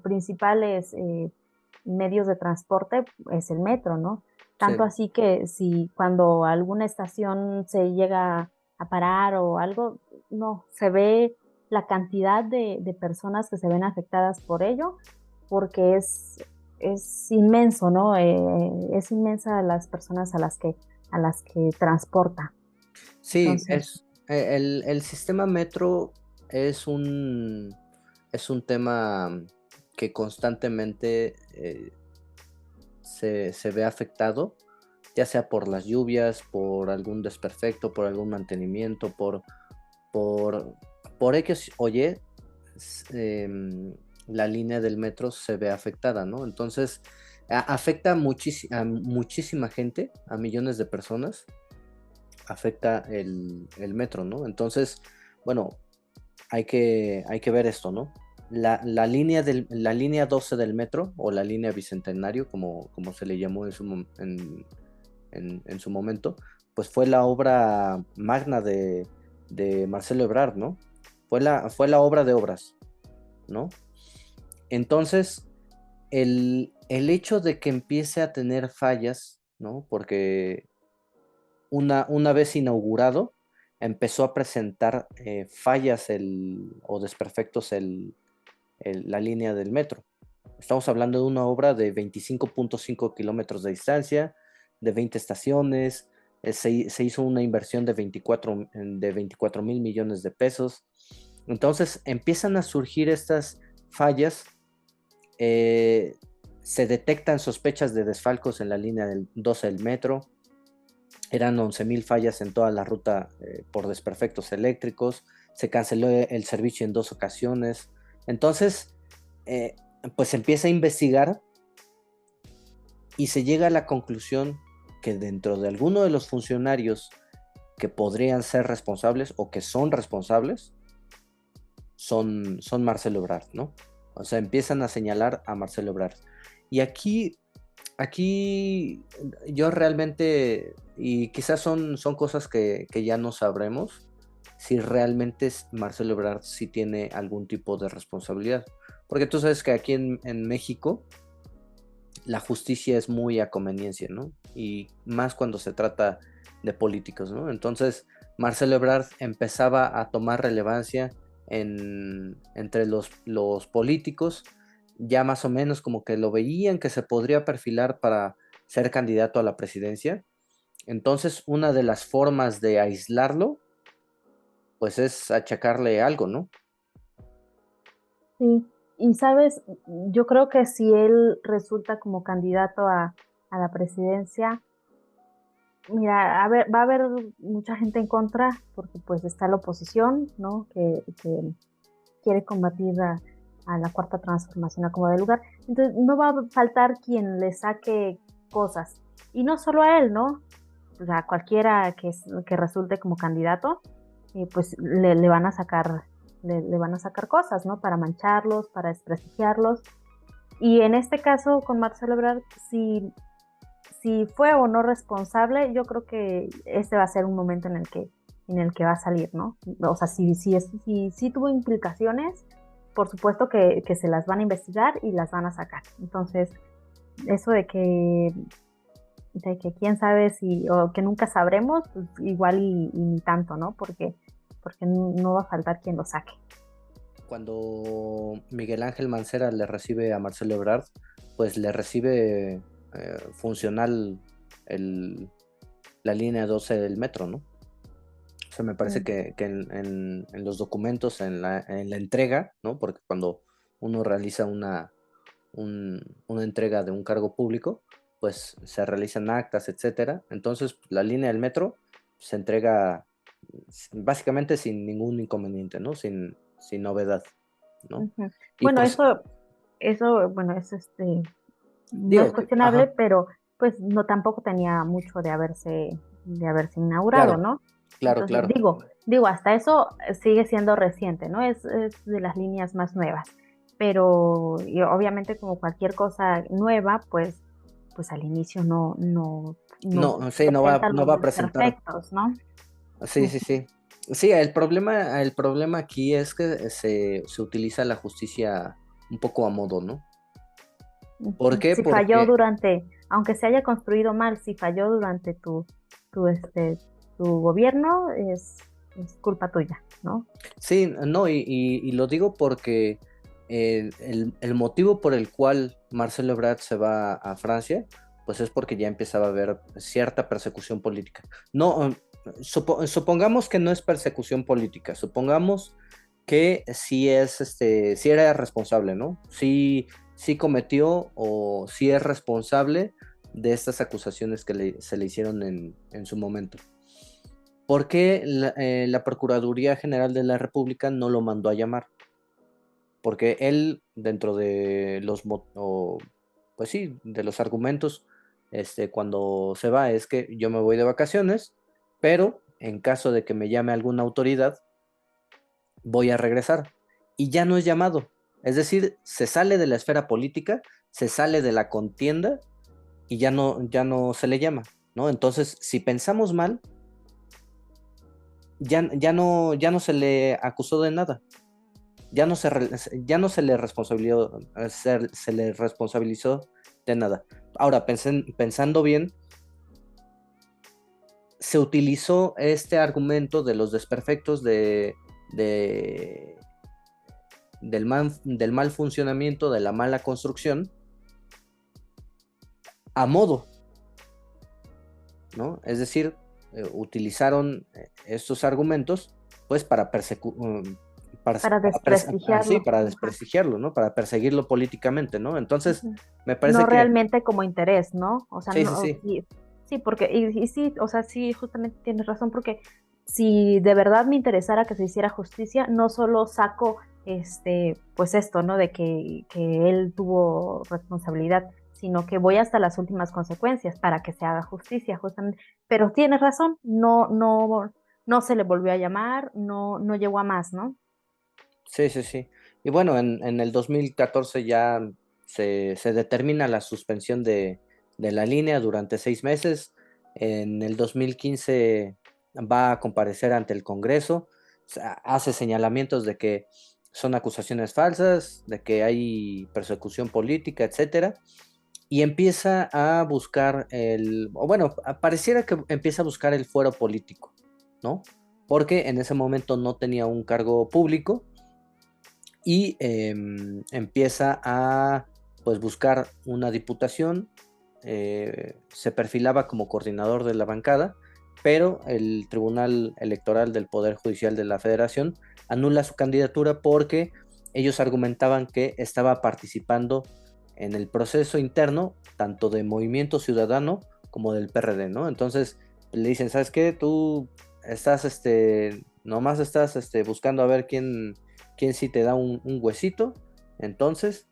principales medios de transporte es el metro, ¿no? Tanto Sí. así que si cuando alguna estación se llega a parar o algo, no, se ve la cantidad de personas que se ven afectadas por ello, porque es inmenso, ¿no? Es inmensa las personas a las que transporta. Sí, Entonces, el sistema metro es es un tema que constantemente se ve afectado, ya sea por las lluvias, por algún desperfecto, por algún mantenimiento, por, por X o Y, la línea del metro se ve afectada, ¿no? Entonces, afecta a muchísima gente, a millones de personas, afecta el metro, ¿no? Entonces, bueno, hay que ver esto, ¿no? La línea 12 del metro, o la línea Bicentenario, como se le llamó en su momento, pues fue la obra magna de Marcelo Ebrard, ¿no? Fue la obra de obras, ¿no? Entonces, el hecho de que empiece a tener fallas, ¿no? Porque una vez inaugurado, empezó a presentar fallas o desperfectos la línea del metro. Estamos hablando de una obra de 25.5 kilómetros de distancia, de 20 estaciones, se hizo una inversión de 24 mil millones de pesos. Entonces empiezan a surgir estas fallas, se detectan sospechas de desfalcos en la línea del 12 del metro, eran 11,000 fallas en toda la ruta por desperfectos eléctricos, se canceló el servicio en 2 ocasiones. Entonces, pues se empieza a investigar y se llega a la conclusión que dentro de alguno de los funcionarios que podrían ser responsables o que son responsables, son Marcelo Ebrard, ¿no? O sea, empiezan a señalar a Marcelo Ebrard. Y aquí yo realmente, y quizás son cosas que ya no sabremos, si realmente Marcelo Ebrard sí tiene algún tipo de responsabilidad. Porque tú sabes que aquí en México la justicia es muy a conveniencia, ¿no? Y más cuando se trata de políticos, ¿no? Entonces, Marcelo Ebrard empezaba a tomar relevancia entre los políticos, ya más o menos como que lo veían que se podría perfilar para ser candidato a la presidencia. Entonces, una de las formas de aislarlo, pues es achacarle algo, ¿no? sí, y sabes, yo creo que si él resulta como candidato a la presidencia, mira, va a haber mucha gente en contra, porque pues está la oposición, ¿no? Que quiere combatir a la cuarta transformación a como de lugar. Entonces no va a faltar quien le saque cosas. Y no solo a él, ¿no? O sea, cualquiera que resulte como candidato, pues le van a sacar, le van a sacar cosas, ¿no? Para mancharlos, para desprestigiarlos. Y en este caso, con Marcelo Ebrard, si fue o no responsable, yo creo que este va a ser un momento en el que va a salir, ¿no? O sea, si tuvo implicaciones, por supuesto que se las van a investigar y las van a sacar. Entonces, eso de que quién sabe o que nunca sabremos, pues igual y ni tanto, ¿no? Porque no va a faltar quien lo saque. Cuando Miguel Ángel Mancera le recibe a Marcelo Ebrard, pues le recibe funcional la línea 12 del metro, ¿no? O sea, me parece que en los documentos, en la entrega, ¿no? Porque cuando uno realiza una entrega de un cargo público, pues se realizan actas, etcétera. Entonces, la línea del metro se entrega básicamente sin ningún inconveniente, ¿no? Sin novedad, ¿no? Uh-huh. Y bueno, pues, eso, bueno, es no digo es cuestionable, ajá, pero pues no tampoco tenía mucho de haberse inaugurado, claro, ¿no? claro, Entonces, claro. digo, hasta eso sigue siendo reciente, ¿no? Es de las líneas más nuevas. Pero y obviamente como cualquier cosa nueva, pues al inicio no No, sí, presenta no va los a presentar. desperfectos, ¿no? Sí, sí, sí. Sí, el problema aquí es que se utiliza la justicia un poco a modo, ¿no? ¿Por qué? Si falló Porque durante, aunque se haya construido mal, si falló durante tu, este, tu gobierno, es culpa tuya, ¿no? sí, no, y lo digo porque el motivo por el cual Marcelo Ebrard se va a Francia, pues es porque ya empezaba a haber cierta persecución política. No, supongamos que no es persecución política, supongamos que sí era responsable, ¿no? Sí cometió o sí es responsable de estas acusaciones que se le hicieron en su momento. ¿Por qué la Procuraduría General de la República no lo mandó a llamar? Porque él, dentro de pues sí, de los argumentos, cuando se va, es que yo me voy de vacaciones, pero en caso de que me llame alguna autoridad, voy a regresar. Y ya no es llamado. Es decir, se sale de la esfera política, se sale de la contienda y ya no se le llama, ¿no? Entonces, si pensamos mal, ya no se le acusó de nada. Ya no se le responsabilizó de nada. Ahora, pensando bien, se utilizó este argumento de los desperfectos del mal funcionamiento, de la mala construcción, a modo, ¿no? Es decir, utilizaron estos argumentos pues para desprestigiarlo. para desprestigiarlo, ¿no? Para perseguirlo políticamente, ¿no? Entonces, me parece No que realmente como interés, ¿no? O sea, sí, no, sí, sí. sí, porque, y sí, o sea, sí, justamente tienes razón, porque si de verdad me interesara que se hiciera justicia, no solo saco, pues esto, ¿no? De que él tuvo responsabilidad, sino que voy hasta las últimas consecuencias para que se haga justicia, justamente. Pero tienes razón, no se le volvió a llamar, no llegó a más, ¿no? Sí, sí, sí. Y bueno, en el 2014 ya se determina la suspensión de la línea durante 6 meses. En el 2015 va a comparecer ante el Congreso, hace señalamientos de que son acusaciones falsas, de que hay persecución política, etcétera, y empieza a buscar o bueno, pareciera que empieza a buscar el fuero político, ¿no? Porque en ese momento no tenía un cargo público y empieza a pues buscar una diputación, se perfilaba como coordinador de la bancada, pero el Tribunal Electoral del Poder Judicial de la Federación anula su candidatura porque ellos argumentaban que estaba participando en el proceso interno tanto de Movimiento Ciudadano como del PRD, ¿no? Entonces le dicen, ¿sabes qué? Tú estás, nomás estás buscando a ver quién sí te da un huesito, entonces,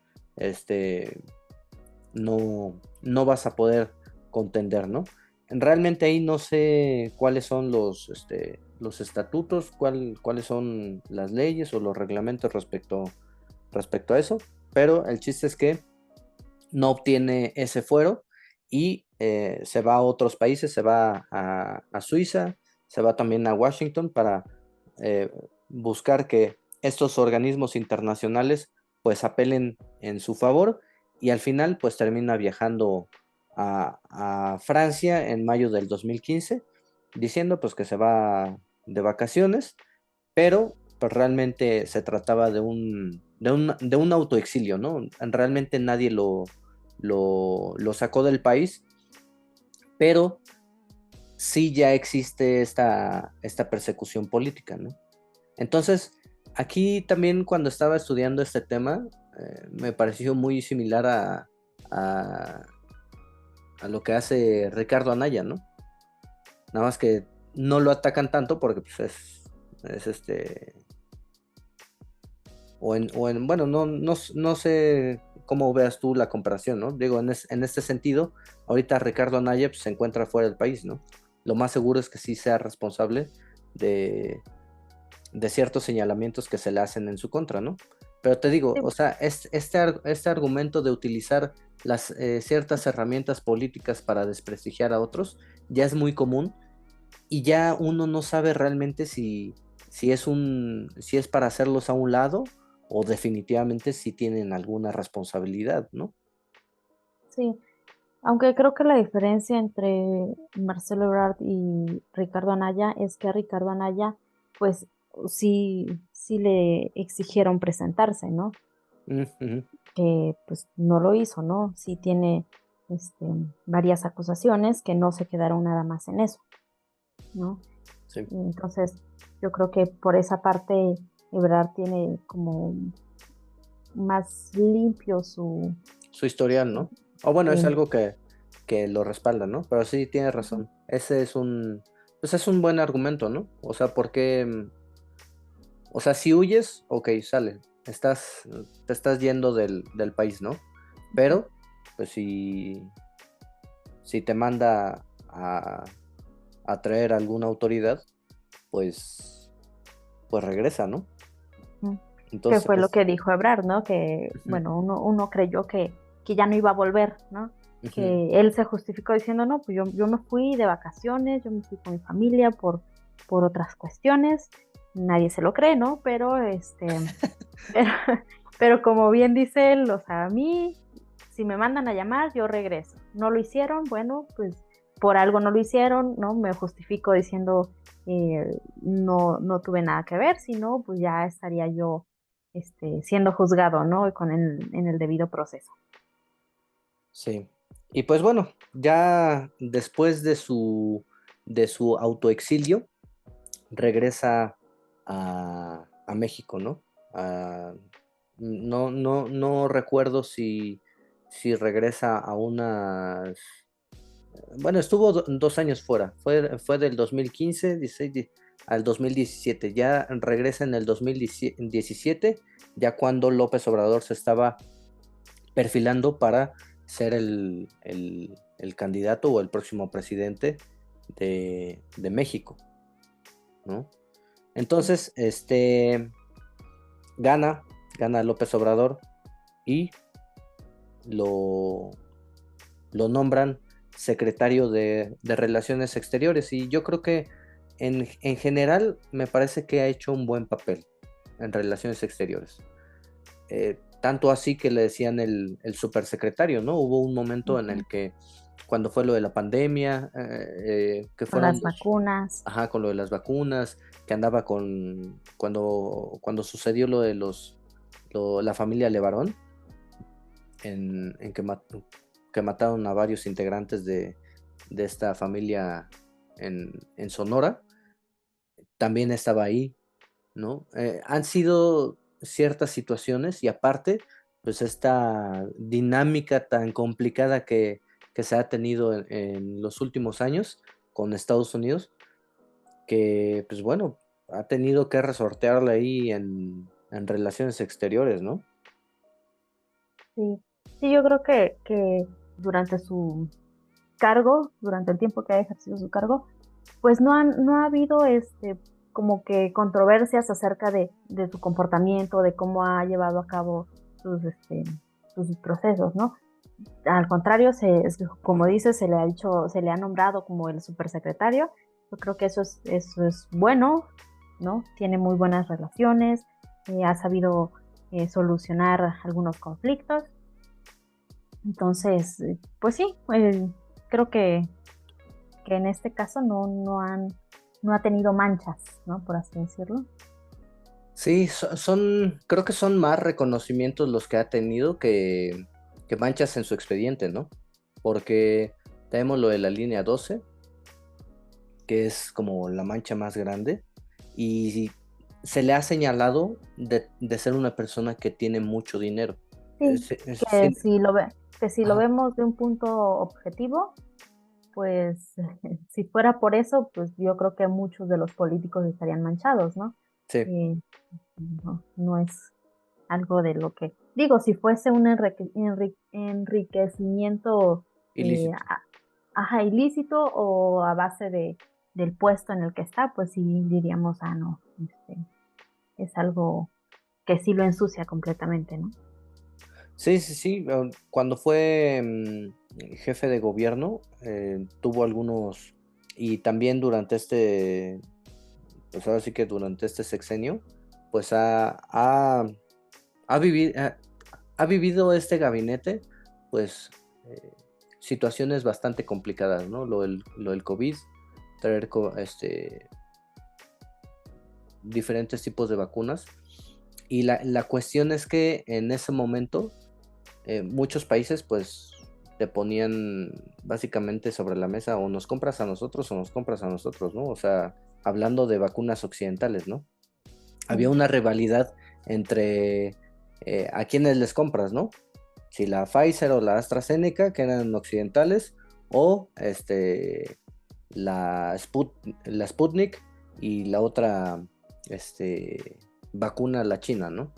no vas a poder contender, ¿no? Realmente ahí no sé cuáles son los estatutos, cuáles son las leyes o los reglamentos respecto a eso, pero el chiste es que no obtiene ese fuero y se va a otros países, se va a Suiza, se va también a Washington para buscar que estos organismos internacionales pues apelen en su favor y al final pues termina viajando a Francia en mayo del 2015 diciendo pues que se va de vacaciones, pero pues realmente se trataba de un autoexilio, ¿no? Realmente nadie lo sacó del país, pero sí ya existe esta persecución política, ¿no? Entonces, aquí también cuando estaba estudiando este tema, me pareció muy similar a lo que hace Ricardo Anaya, ¿no? Nada más que no lo atacan tanto porque pues bueno, no sé cómo veas tú la comparación, ¿no? Digo, en este sentido, ahorita Ricardo Anaya pues, se encuentra fuera del país, ¿no? Lo más seguro es que sí sea responsable de ciertos señalamientos que se le hacen en su contra, ¿no? Pero te digo, o sea, este argumento de utilizar las ciertas herramientas políticas para desprestigiar a otros ya es muy común y ya uno no sabe realmente si si es para hacerlos a un lado o definitivamente si tienen alguna responsabilidad, ¿no? Sí, aunque creo que la diferencia entre Marcelo Ebrard y Ricardo Anaya es que a Ricardo Anaya, pues sí le exigieron presentarse, ¿no? Ujú. Que pues no lo hizo, ¿no? Sí tiene varias acusaciones que no se quedaron nada más en eso, ¿no? Sí. Entonces, yo creo que por esa parte Ebrard tiene como más limpio su... Su historial, ¿no? O bueno, es eh, algo que lo respalda, ¿no? Pero sí, tienes razón. Ese pues es un buen argumento, ¿no? O sea, porque, o sea, si huyes, ok, sale. Te estás yendo del país, ¿no? Pero, pues si te manda a traer alguna autoridad, pues regresa, ¿no? que Entonces, fue lo que dijo Ebrard, ¿no? Que, bueno, uno creyó que ya no iba a volver, ¿no? Que él se justificó diciendo, no, pues yo me fui de vacaciones, yo me fui con mi familia por otras cuestiones. Nadie se lo cree, ¿no? Pero, pero, pero como bien dice él, o sea, a mí, si me mandan a llamar, yo regreso. No lo hicieron, bueno, pues por algo no lo hicieron, ¿no? Me justifico diciendo, no tuve nada que ver, sino pues ya estaría yo siendo juzgado, ¿no? En el debido proceso. sí. Y pues bueno, ya después de su autoexilio, regresa a México, ¿no? No recuerdo si regresa a unas... Bueno, estuvo 2 años fuera. Fue del 2015, 16, al 2017. Ya regresa en el 2017, ya cuando López Obrador se estaba perfilando para ser el candidato o el próximo presidente de México, ¿no? Entonces, gana López Obrador y lo nombran secretario de Relaciones Exteriores. Y yo creo que en general me parece que ha hecho un buen papel en Relaciones Exteriores. Tanto así que le decían el supersecretario, ¿no? Hubo un momento en el que, cuando fue lo de la pandemia, que Con fueron las vacunas. Ajá, con lo de las vacunas, que andaba cuando sucedió lo de la familia Levarón, en que mataron a varios integrantes de esta familia en Sonora, también estaba ahí, ¿no? Han sido ciertas situaciones y aparte, pues esta dinámica tan complicada que se ha tenido en los últimos años con Estados Unidos, que pues bueno, ha tenido que resortearle ahí en relaciones exteriores, ¿no? Sí, sí, yo creo que durante su cargo, durante el tiempo que ha ejercido su cargo, pues no ha habido como que controversias acerca de su comportamiento, de cómo ha llevado a cabo sus procesos, ¿no? Al contrario, como dices, se le ha nombrado como el supersecretario. Yo creo que eso es bueno, ¿no? Tiene muy buenas relaciones, ha sabido solucionar algunos conflictos. Entonces, pues sí, creo que en este caso no ha tenido manchas, ¿no? Por así decirlo. Sí, creo que son más reconocimientos los que ha tenido que manchas en su expediente, ¿no? Porque tenemos lo de la línea 12, que es como la mancha más grande, y se le ha señalado de ser una persona que tiene mucho dinero. Sí, que si lo Ajá. vemos de un punto objetivo, pues si fuera por eso, pues yo creo que muchos de los políticos estarían manchados, ¿no? Sí, No es algo de lo que... Digo, si fuese un enriquecimiento ilícito. ilícito o a base del puesto en el que está, pues sí diríamos, no, es algo que sí lo ensucia completamente, ¿no? Sí, sí, sí. Cuando fue jefe de gobierno, tuvo algunos, y también durante pues ahora sí que durante este sexenio, pues ha vivido este gabinete, pues, situaciones bastante complicadas, ¿no? Lo del COVID, traer diferentes tipos de vacunas. Y la cuestión es que en ese momento muchos países pues te ponían básicamente sobre la mesa o nos compras a nosotros o nos compras a nosotros, ¿no? O sea, hablando de vacunas occidentales, ¿no? Había una rivalidad entre a quiénes les compras, ¿no? Si la Pfizer o la AstraZeneca, que eran occidentales, o la Sputnik y la otra vacuna, la china, ¿no?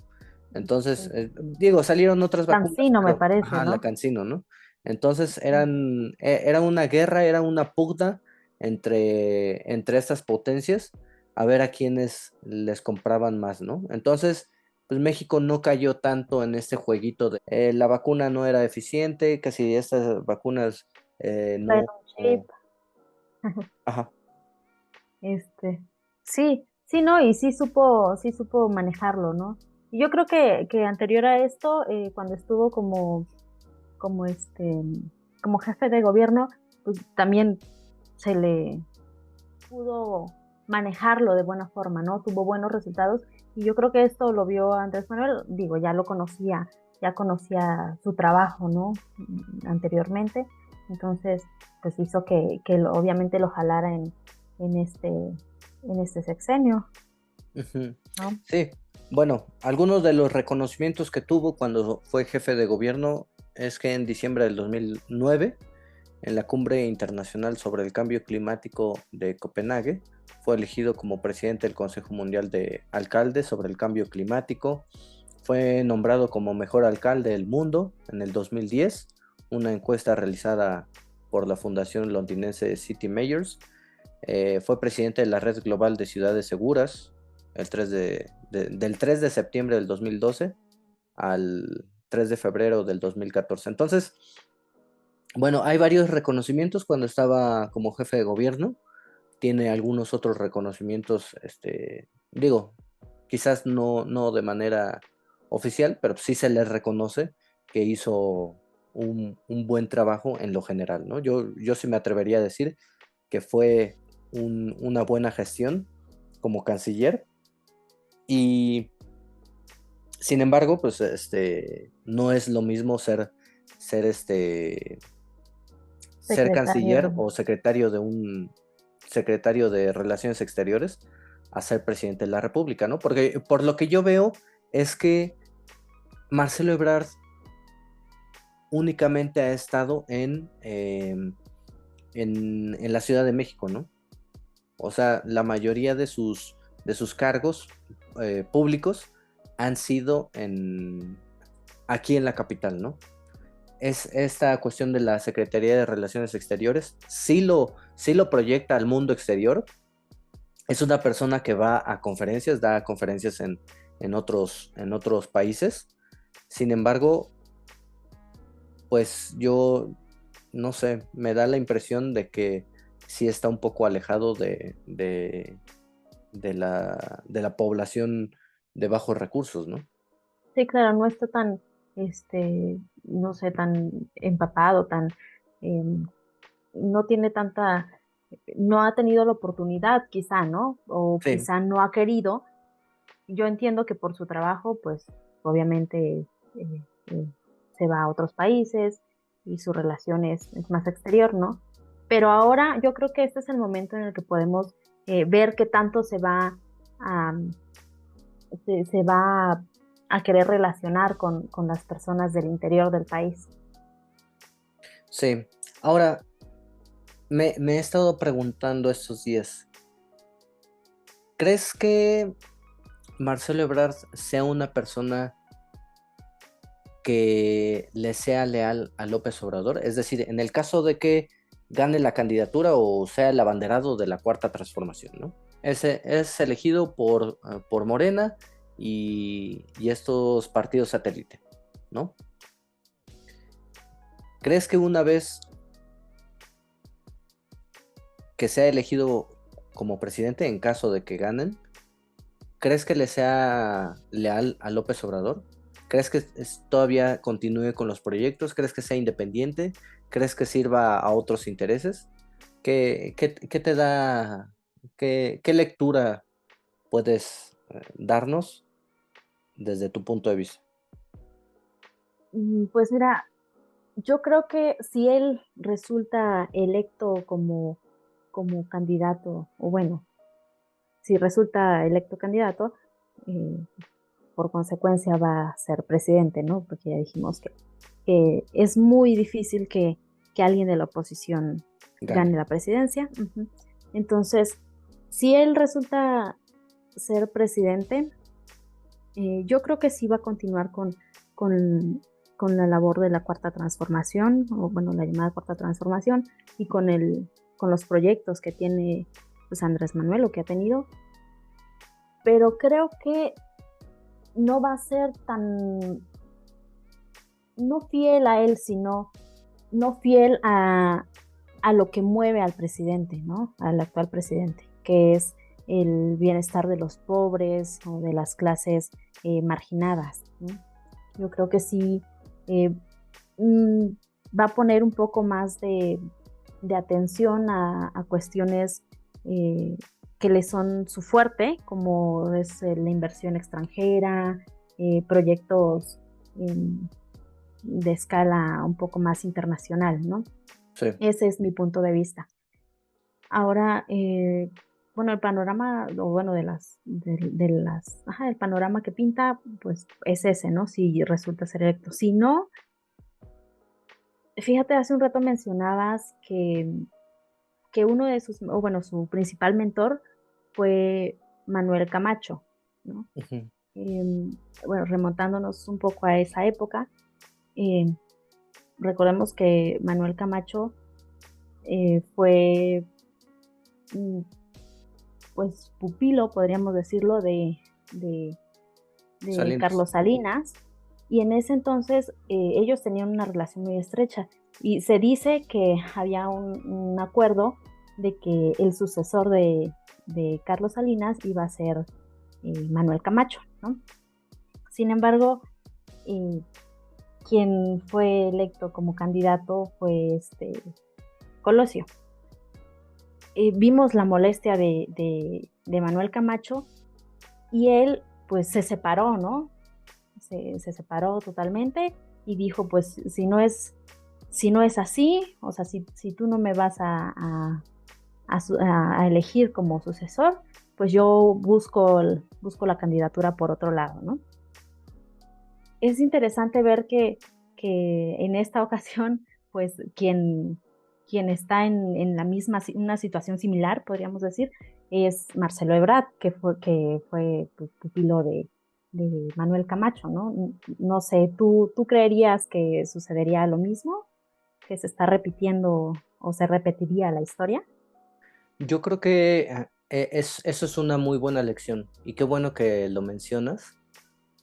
Entonces, digo, salieron otras vacunas. CanSino, me parece, ajá, ¿no? la CanSino, ¿no? Entonces era una guerra, era una pugna entre estas potencias a ver a quiénes les compraban más, ¿no? Entonces, pues México no cayó tanto en este jueguito de la vacuna no era eficiente, casi estas vacunas no. Traen un chip. Ajá. Sí, no, y sí supo manejarlo, ¿no? Y yo creo que anterior a esto, cuando estuvo como jefe de gobierno, pues también se le pudo manejarlo de buena forma, ¿no? Tuvo buenos resultados y yo creo que esto lo vio Andrés Manuel, digo, ya conocía su trabajo, ¿no? Anteriormente, entonces, pues hizo que obviamente lo jalara en este sexenio, ¿no? Sí, bueno, algunos de los reconocimientos que tuvo cuando fue jefe de gobierno es que en diciembre del 2009, en la Cumbre Internacional sobre el Cambio Climático de Copenhague, fue elegido como presidente del Consejo Mundial de Alcaldes sobre el Cambio Climático. Fue nombrado como mejor alcalde del mundo en el 2010, una encuesta realizada por la fundación londinense City Mayors. Fue presidente de la Red Global de Ciudades Seguras del 3 de septiembre del 2012 al 3 de febrero del 2014. Entonces, bueno, hay varios reconocimientos cuando estaba como jefe de gobierno. Tiene algunos otros reconocimientos, digo, quizás no de manera oficial, pero sí se le reconoce que hizo un buen trabajo en lo general, ¿no? Yo sí me atrevería a decir que fue una buena gestión como canciller. Y sin embargo, pues no es lo mismo ser canciller o secretario de Relaciones Exteriores a ser presidente de la República, ¿no? Porque por lo que yo veo es que Marcelo Ebrard únicamente ha estado en la Ciudad de México, ¿no? O sea, la mayoría de sus cargos públicos han sido aquí en la capital, ¿no? Es esta cuestión de la Secretaría de Relaciones Exteriores, sí lo proyecta al mundo exterior. Es una persona que va a conferencias, da conferencias en otros países. Sin embargo, pues yo no sé, me da la impresión de que sí está un poco alejado de la población de bajos recursos, ¿no? Sí, claro, no está tan, no sé, tan empapado, no tiene no ha tenido la oportunidad quizá, ¿no? O Sí. quizá no ha querido. Yo entiendo que por su trabajo, pues obviamente se va a otros países y su relación es más exterior, ¿no? Pero ahora yo creo que este es el momento en el que podemos ver qué tanto se va a querer relacionar con las personas del interior del país. Sí. Ahora, me he estado preguntando estos días, ¿crees que Marcelo Ebrard sea una persona que le sea leal a López Obrador? Es decir, en el caso de que gane la candidatura o sea el abanderado de la Cuarta Transformación, ¿no? Es elegido por Morena y estos partidos satélite, ¿no? ¿Crees que una vez que sea elegido como presidente en caso de que ganen, ¿crees que le sea leal a López Obrador? ¿Crees que todavía continúe con los proyectos? ¿Crees que sea independiente? ¿Crees que sirva a otros intereses? ¿Qué te da, qué lectura puedes darnos desde tu punto de vista? Pues mira, yo creo que si él resulta electo como candidato, o bueno, si resulta electo candidato, por consecuencia va a ser presidente, ¿no? Porque ya dijimos que es muy difícil que alguien de la oposición gane la presidencia. Uh-huh. Entonces, si él resulta ser presidente, yo creo que sí va a continuar con la labor de la Cuarta Transformación, o bueno, la llamada Cuarta Transformación, y con los proyectos que tiene pues, Andrés Manuel, o que ha tenido. Pero creo que no va a ser no fiel a él, sino no fiel a lo que mueve al presidente, ¿no? Al actual presidente, que es el bienestar de los pobres o de las clases marginadas, ¿no? Yo creo que sí va a poner un poco más de atención a cuestiones que le son su fuerte, como es la inversión extranjera, proyectos de escala un poco más internacional, ¿no? Sí. Ese es mi punto de vista. Ahora, bueno, el panorama, o bueno, el panorama que pinta, pues es ese, ¿no? Si resulta ser electo. Si no, fíjate, hace un rato mencionabas que uno de sus, o bueno, su principal mentor fue Manuel Camacho, ¿no? Uh-huh. Bueno, remontándonos un poco a esa época, recordemos que Manuel Camacho fue pues pupilo, podríamos decirlo, de Salinas. Carlos Salinas, y en ese entonces ellos tenían una relación muy estrecha, y se dice que había un acuerdo de que el sucesor de Carlos Salinas iba a ser Manuel Camacho, ¿no? Sin embargo, quien fue electo como candidato fue Colosio. Vimos la molestia de Manuel Camacho, y él pues se separó, ¿no? Se separó totalmente y dijo, pues si no es así, o sea, si tú no me vas a elegir como sucesor, pues yo busco la candidatura por otro lado, ¿no? Es interesante ver que en esta ocasión, pues quien está en la misma, una situación similar, podríamos decir, es Marcelo Ebrard, que fue pupilo de Manuel Camacho, ¿no? No sé, ¿tú creerías que sucedería lo mismo? ¿Que se está repitiendo o se repetiría la historia? Yo creo que eso es una muy buena lección, y qué bueno que lo mencionas,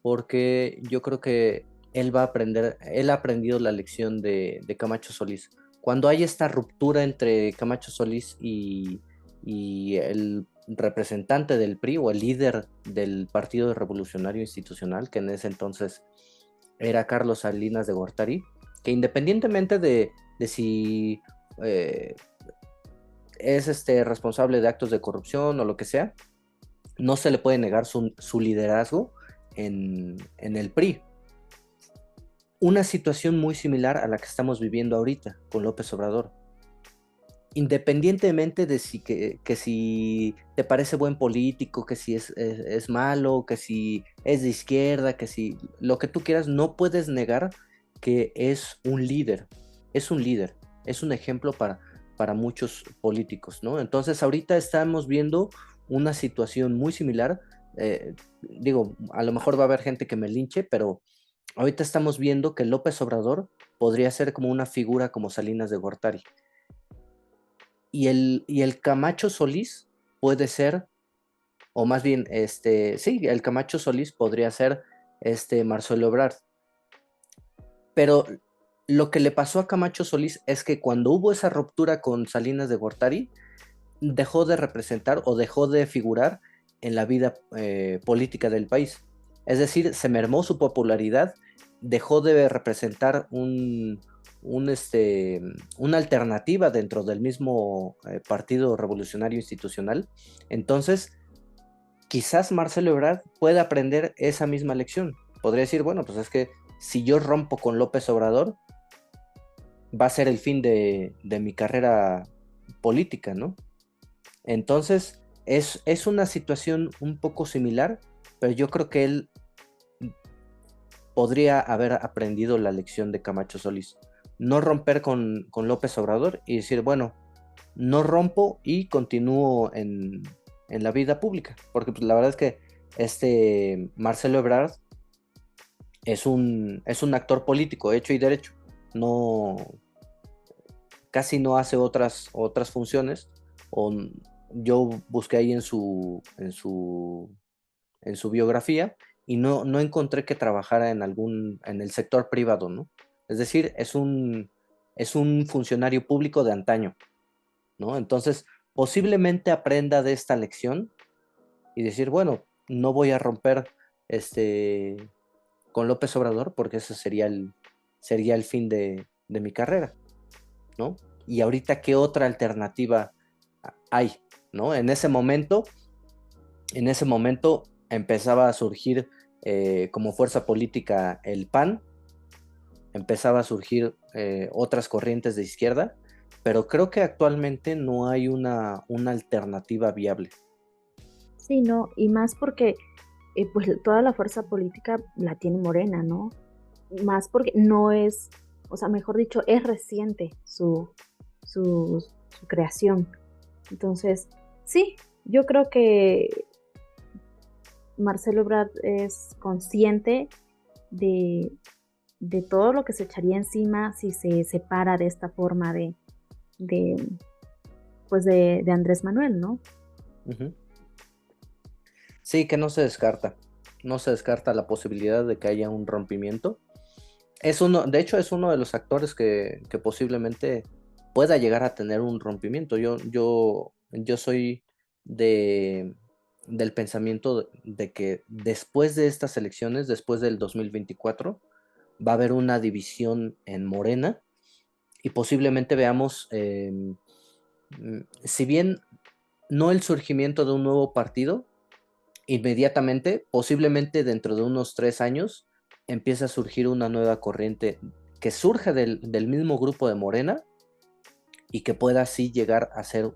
porque yo creo que él ha aprendido la lección de Camacho Solís. Cuando hay esta ruptura entre Camacho Solís y el representante del PRI, o el líder del Partido Revolucionario Institucional, que en ese entonces era Carlos Salinas de Gortari, que independientemente de si es responsable de actos de corrupción o lo que sea, no se le puede negar su liderazgo en el PRI. Una situación muy similar a la que estamos viviendo ahorita con López Obrador. Independientemente de que si te parece buen político, que si es malo, que si es de izquierda, que si lo que tú quieras, no puedes negar que es un líder, es un ejemplo para muchos políticos, ¿no? Entonces ahorita estamos viendo una situación muy similar. Digo, a lo mejor va a haber gente que me linche, pero ahorita estamos viendo que López Obrador podría ser como una figura como Salinas de Gortari. Y el Camacho Solís puede ser, o más bien, sí, el Camacho Solís podría ser Marcelo Ebrard. Pero lo que le pasó a Camacho Solís es que cuando hubo esa ruptura con Salinas de Gortari, dejó de representar o dejó de figurar en la vida política del país. Es decir, se mermó su popularidad, dejó de representar una alternativa dentro del mismo Partido Revolucionario Institucional. Entonces, quizás Marcelo Ebrard pueda aprender esa misma lección. Podría decir, bueno, pues es que si yo rompo con López Obrador, va a ser el fin de mi carrera política, ¿no? Entonces, es una situación un poco similar, pero yo creo que él podría haber aprendido la lección de Camacho Solís. No romper con López Obrador y decir, bueno, no rompo y continúo en la vida pública. Porque pues, la verdad es que Marcelo Ebrard es un actor político hecho y derecho. Casi no hace otras funciones. Yo busqué ahí en su biografía y no encontré que trabajara en el sector privado, ¿no? Es decir, es un funcionario público de antaño, ¿no? Entonces, posiblemente aprenda de esta lección y decir, bueno, no voy a romper con López Obrador porque ese sería el fin de mi carrera, ¿no? Y ahorita, ¿qué otra alternativa hay, ¿no? En ese momento empezaba a surgir como fuerza política el PAN, empezaba a surgir otras corrientes de izquierda, pero creo que actualmente no hay una alternativa viable. Sí, no, y más porque pues toda la fuerza política la tiene Morena, ¿no? Más porque no es, o sea, mejor dicho, es reciente su creación. Entonces, sí, yo creo que Marcelo Ebrard es consciente de todo lo que se echaría encima si se separa de esta forma de Andrés Manuel, ¿no? Uh-huh. Sí, que no se descarta la posibilidad de que haya un rompimiento. De hecho, es uno de los actores que posiblemente pueda llegar a tener un rompimiento. Yo soy del pensamiento de que después de estas elecciones, después del 2024, va a haber una división en Morena y posiblemente veamos, si bien no el surgimiento de un nuevo partido, inmediatamente, posiblemente dentro de unos 3 años, empieza a surgir una nueva corriente que surja del mismo grupo de Morena y que pueda así llegar a ser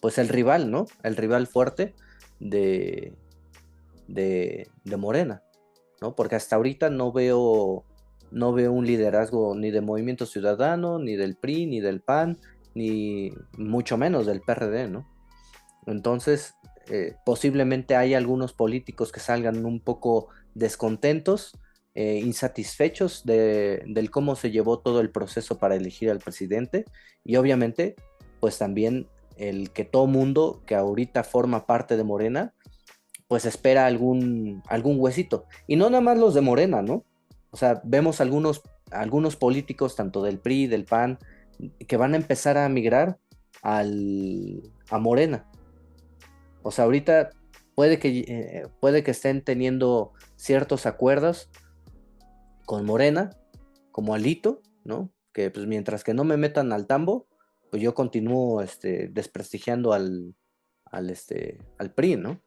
pues el rival, ¿no? El rival fuerte de Morena, ¿no? Porque hasta ahorita no veo un liderazgo ni de Movimiento Ciudadano, ni del PRI, ni del PAN, ni mucho menos del PRD, ¿no? Entonces, posiblemente hay algunos políticos que salgan un poco descontentos, insatisfechos del cómo se llevó todo el proceso para elegir al presidente, y obviamente, pues también el que todo mundo que ahorita forma parte de Morena, pues espera algún huesito. Y no nada más los de Morena, ¿no? O sea, vemos algunos políticos, tanto del PRI, del PAN, que van a empezar a migrar a Morena. O sea, ahorita puede que estén teniendo ciertos acuerdos con Morena, como Alito, ¿no? Que pues mientras que no me metan al tambo, pues yo continúo desprestigiando al PRI, ¿no?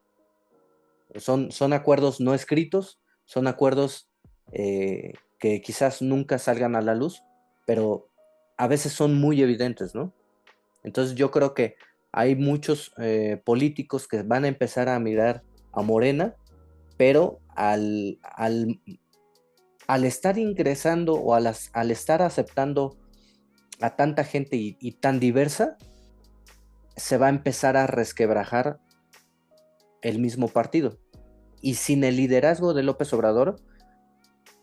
Son acuerdos no escritos, son acuerdos que quizás nunca salgan a la luz, pero a veces son muy evidentes, ¿no? Entonces yo creo que hay muchos políticos que van a empezar a mirar a Morena, pero al estar ingresando o al estar aceptando a tanta gente y tan diversa, se va a empezar a resquebrajar el mismo partido. Y sin el liderazgo de López Obrador,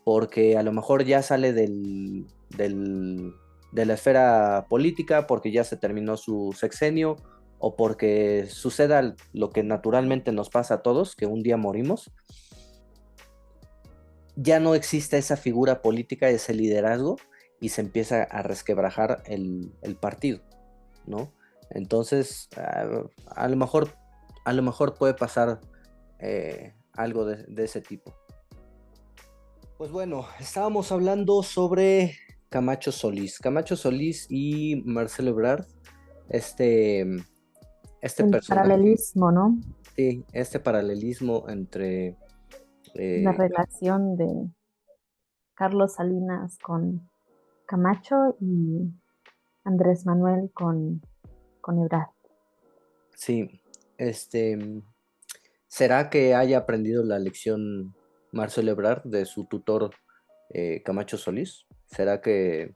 porque a lo mejor ya sale de la esfera política, porque ya se terminó su sexenio, o porque suceda lo que naturalmente nos pasa a todos, que un día morimos, ya no existe esa figura política, ese liderazgo, y se empieza a resquebrajar el partido. ¿no? Entonces, a lo mejor puede pasar algo de ese tipo. Pues bueno, estábamos hablando sobre Camacho Solís. Camacho Solís y Marcelo Ebrard, este personaje. Paralelismo, ¿no? Sí, este paralelismo entre... La relación de Carlos Salinas con Camacho y Andrés Manuel con Ebrard. Sí, ¿será que haya aprendido la lección Marcelo Ebrard de su tutor Camacho Solís? ¿Será que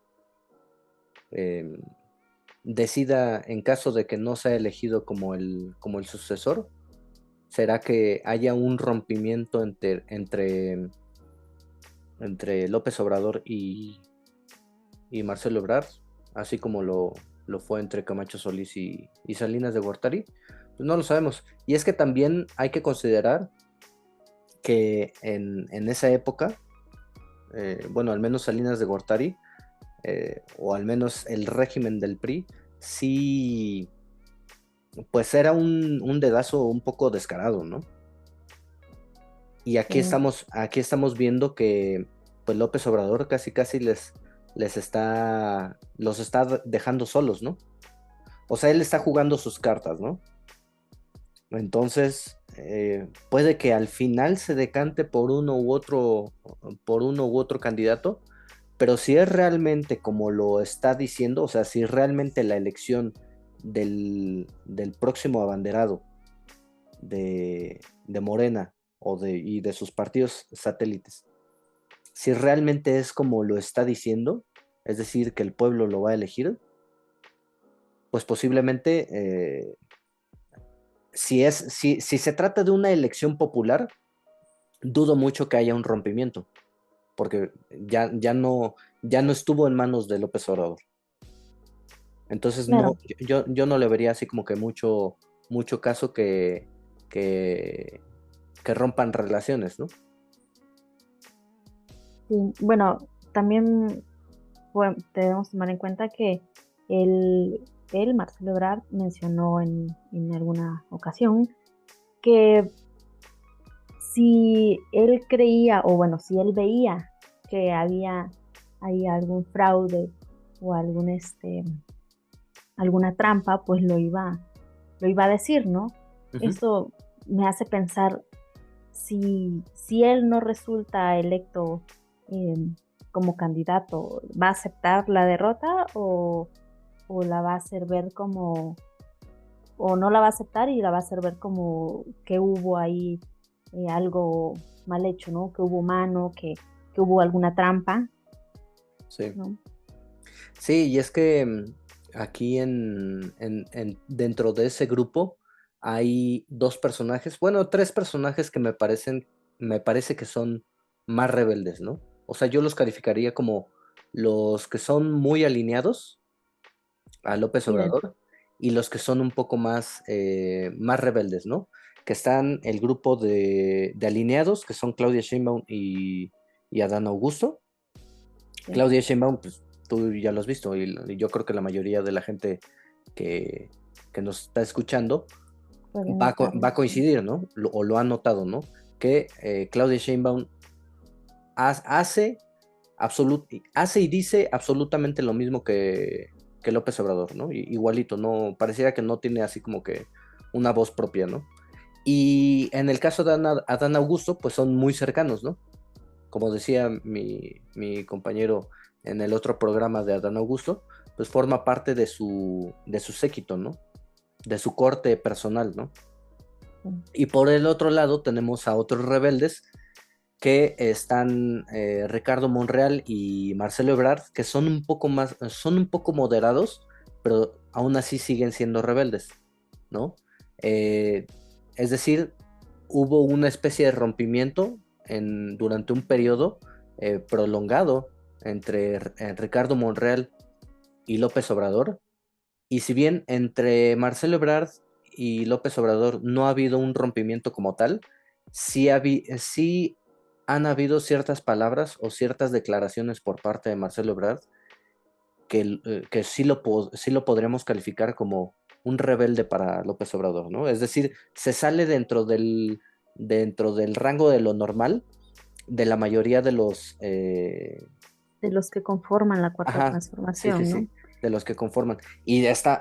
decida, en caso de que no sea elegido como el sucesor, será que haya un rompimiento entre López Obrador y Marcelo Ebrard, así como lo fue entre Camacho Solís y Salinas de Gortari? Pues no lo sabemos. Y es que también hay que considerar que en esa época, bueno, al menos Salinas de Gortari, o al menos el régimen del PRI, sí, pues era un dedazo un poco descarado, ¿no? Y aquí estamos viendo que pues López Obrador casi los está dejando solos, ¿no? O sea, él está jugando sus cartas, ¿no? Entonces, puede que al final se decante por uno u otro candidato, pero si es realmente como lo está diciendo, o sea, si realmente la elección del próximo abanderado de Morena y de sus partidos satélites, si realmente es como lo está diciendo, es decir, que el pueblo lo va a elegir, pues posiblemente, si se trata de una elección popular, dudo mucho que haya un rompimiento, porque ya no estuvo en manos de López Obrador. Entonces, Claro. no, yo no le vería así como que mucho caso que rompan relaciones, ¿no? Sí, bueno, también debemos tomar en cuenta que Marcelo Ebrard, mencionó en alguna ocasión que si él creía, o bueno, si él veía que había algún fraude o alguna trampa, pues lo iba a decir, ¿no? Uh-huh. Esto me hace pensar, si él no resulta electo como candidato, ¿va a aceptar la derrota o la va a hacer ver como, o no la va a aceptar y la va a hacer ver como que hubo ahí algo mal hecho, ¿no? Que hubo mano, que hubo alguna trampa? Sí. ¿No? Sí, y es que aquí dentro de ese grupo hay tres personajes que me parece que son más rebeldes, ¿no? O sea, yo los calificaría como los que son muy alineados a López Obrador y los que son un poco más rebeldes, ¿no? Que están el grupo de alineados, que son Claudia Sheinbaum y Adán Augusto. Sí. Claudia Sheinbaum, pues tú ya lo has visto, y yo creo que la mayoría de la gente que nos está escuchando va a coincidir, ¿no? O lo ha notado, ¿no? Que Claudia Sheinbaum hace y dice absolutamente lo mismo que López Obrador, ¿no? Igualito, no, pareciera que no tiene así como que una voz propia, ¿no? Y en el caso de Adán Augusto, pues son muy cercanos, ¿no? Como decía mi compañero en el otro programa de Adán Augusto, pues forma parte de su séquito, ¿no? De su corte personal, ¿no? Y por el otro lado tenemos a otros rebeldes que están Ricardo Monreal y Marcelo Ebrard, que son un poco moderados, pero aún así siguen siendo rebeldes, ¿no? Es decir, hubo una especie de rompimiento durante un periodo prolongado entre Ricardo Monreal y López Obrador, y si bien entre Marcelo Ebrard y López Obrador no ha habido un rompimiento como tal, sí han habido ciertas palabras o ciertas declaraciones por parte de Marcelo Ebrard que sí lo podríamos calificar como un rebelde para López Obrador, ¿no? Es decir, se sale dentro del rango de lo normal de la mayoría de los... De los que conforman la Cuarta Ajá, sí, Transformación, sí, ¿no? sí, de los que conforman. Y está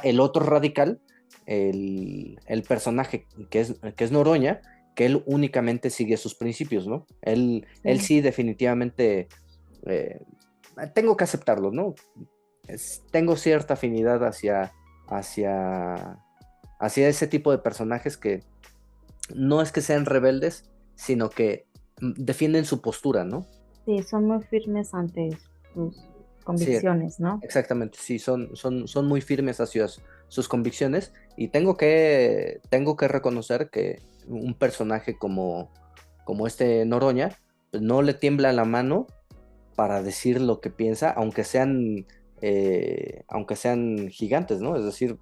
el otro radical, el personaje que es Noroña, que él únicamente sigue sus principios, ¿no? Él sí definitivamente, tengo que aceptarlo, ¿no? Tengo cierta afinidad hacia ese tipo de personajes que no es que sean rebeldes, sino que defienden su postura, ¿no? Sí, son muy firmes ante sus Sí, convicciones, ¿no? exactamente, sí, son muy firmes hacia sus convicciones y tengo que reconocer que un personaje como este Noroña, pues no le tiembla la mano para decir lo que piensa, aunque sean gigantes, ¿no? Es decir,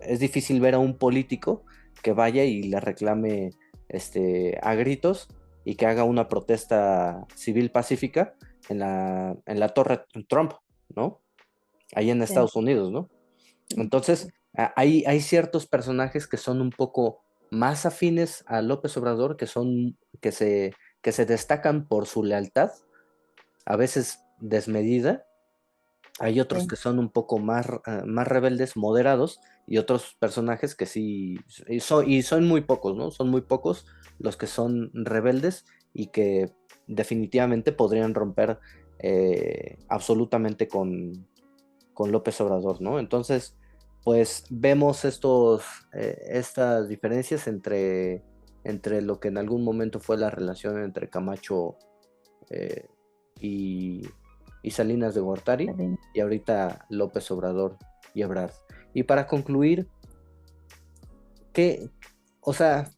es difícil ver a un político que vaya y le reclame a gritos y que haga una protesta civil pacífica en la Torre Trump, ¿no? Ahí en Estados Unidos, ¿no? Entonces, hay ciertos personajes que son un poco más afines a López Obrador, que se destacan por su lealtad, a veces desmedida. Hay otros Sí. que son un poco más rebeldes, moderados, y otros personajes que sí, y son muy pocos, ¿no? Son muy pocos los que son rebeldes y que definitivamente podrían romper absolutamente con López Obrador, ¿no? Entonces, pues vemos estas diferencias entre lo que en algún momento fue la relación entre Camacho y Salinas de Gortari, Salinas. y ahorita López Obrador y Ebrard. Y para concluir, o sea,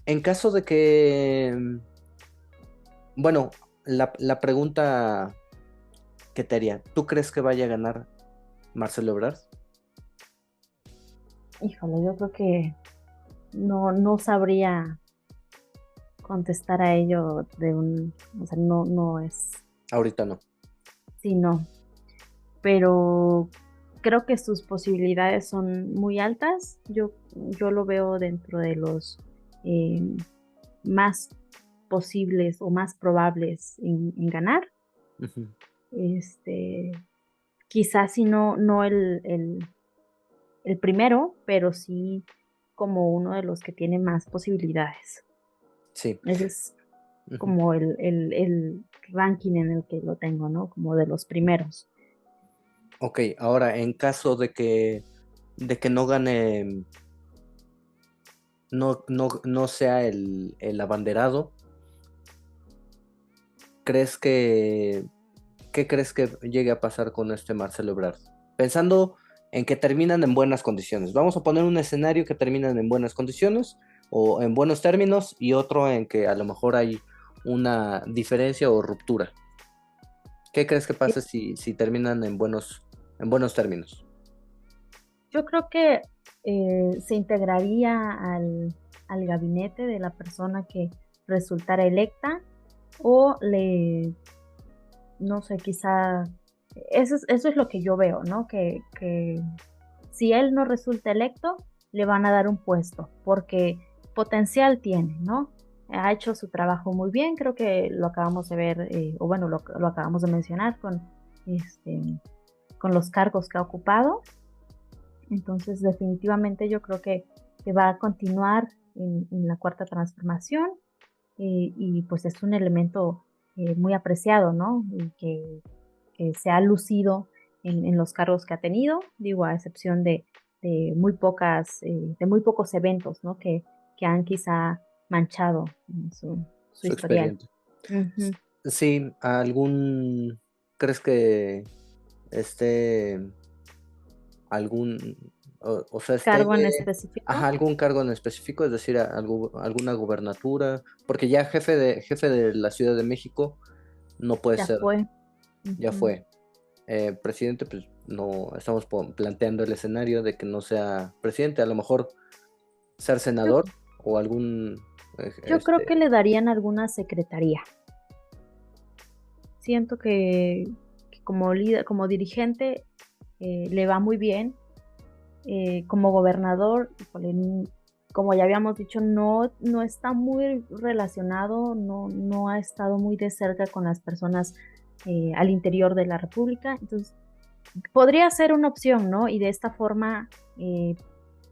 en caso de que, bueno, la pregunta que te haría, ¿tú crees que vaya a ganar Marcelo Ebrard? Híjole, yo creo que no sabría contestar a ello o sea, no es, Ahorita no. sí, no, pero creo que sus posibilidades son muy altas. Yo lo veo dentro de los más posibles o más probables en ganar. Uh-huh. Quizás si no el primero, pero sí como uno de los que tiene más posibilidades. Sí. Ese es como el ranking en el que lo tengo, ¿no? Como de los primeros. Ok, ahora en caso de que no gane, no sea el abanderado, ¿qué crees que llegue a pasar con este Marcelo Ebrard? Pensando en que terminan en buenas condiciones. Vamos a poner un escenario que terminan en buenas condiciones o en buenos términos, y otro en que a lo mejor hay una diferencia o ruptura. ¿Qué crees que pase si terminan en buenos términos? Yo creo que se integraría al gabinete de la persona que resultara electa, o no sé, quizá, eso es lo que yo veo, ¿no? Que si él no resulta electo, le van a dar un puesto, porque potencial tiene, ¿no? Ha hecho su trabajo muy bien, creo que lo acabamos de ver, o bueno, lo acabamos de mencionar con los cargos que ha ocupado. Entonces, definitivamente yo creo que va a continuar en la Cuarta Transformación, y pues es un elemento muy apreciado, ¿no? Y que se ha lucido en los cargos que ha tenido, digo, a excepción de muy pocos eventos, ¿no? Que han quizá manchado su historial. Uh-huh. Sí, ¿crees que algún, o sea, ¿Cargo en específico? Ajá, algún cargo en específico, es decir, alguna gubernatura? Porque ya jefe de la Ciudad de México no puede ser. Fue. Ya fue. Presidente, pues no, estamos planteando el escenario de que no sea presidente, a lo mejor ser senador o algún... Yo creo que le darían alguna secretaría. Siento que como líder, como dirigente, le va muy bien. Como gobernador, como ya habíamos dicho, no está muy relacionado, no ha estado muy de cerca con las personas al interior de la República. Entonces, podría ser una opción, ¿no? Y de esta forma,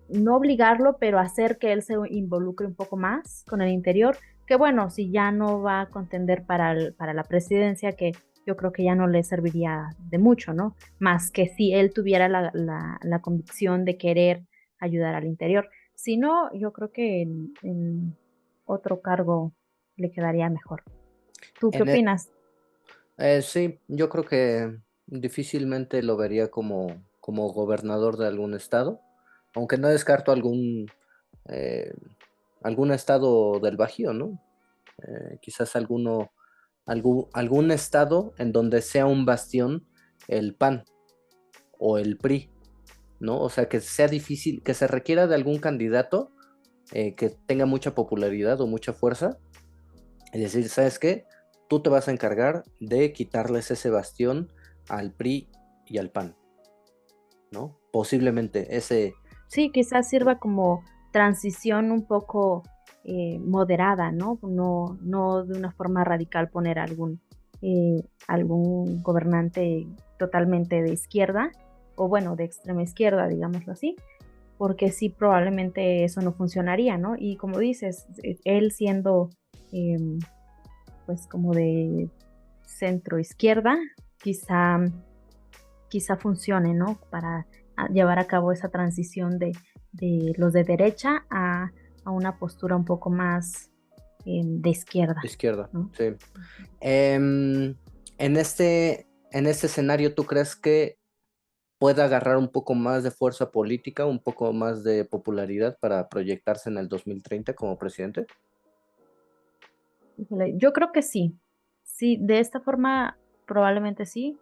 no obligarlo, pero hacer que él se involucre un poco más con el interior, que bueno, si ya no va a contender para la presidencia, que yo creo que ya no le serviría de mucho, ¿no? Más que si él tuviera la convicción de querer ayudar al interior. Si no, yo creo que en otro cargo le quedaría mejor. ¿Tú qué En e- opinas? sí, yo creo que difícilmente lo vería como gobernador de algún estado, aunque no descarto eh, algún estado del Bajío, ¿no? Quizás algún estado en donde sea un bastión el PAN o el PRI, ¿no? O sea, que sea difícil, que se requiera de algún candidato que tenga mucha popularidad o mucha fuerza, y decir, ¿sabes qué? Tú te vas a encargar de quitarles ese bastión al PRI y al PAN, ¿no? Posiblemente ese... Sí, quizás sirva como transición un poco moderada, ¿no? No de una forma radical poner algún gobernante totalmente de izquierda, o bueno, de extrema izquierda, digámoslo así, porque sí, probablemente eso no funcionaría, ¿no? Y como dices, él siendo pues como de centro izquierda, quizá funcione, ¿no? Para llevar a cabo esa transición de los de derecha a una postura un poco más de izquierda, Izquierda, ¿no? sí. En este escenario, ¿tú crees que pueda agarrar un poco más de fuerza política, un poco más de popularidad para proyectarse en el 2030 como presidente? Híjole, yo creo que sí. Sí, de esta forma probablemente sí.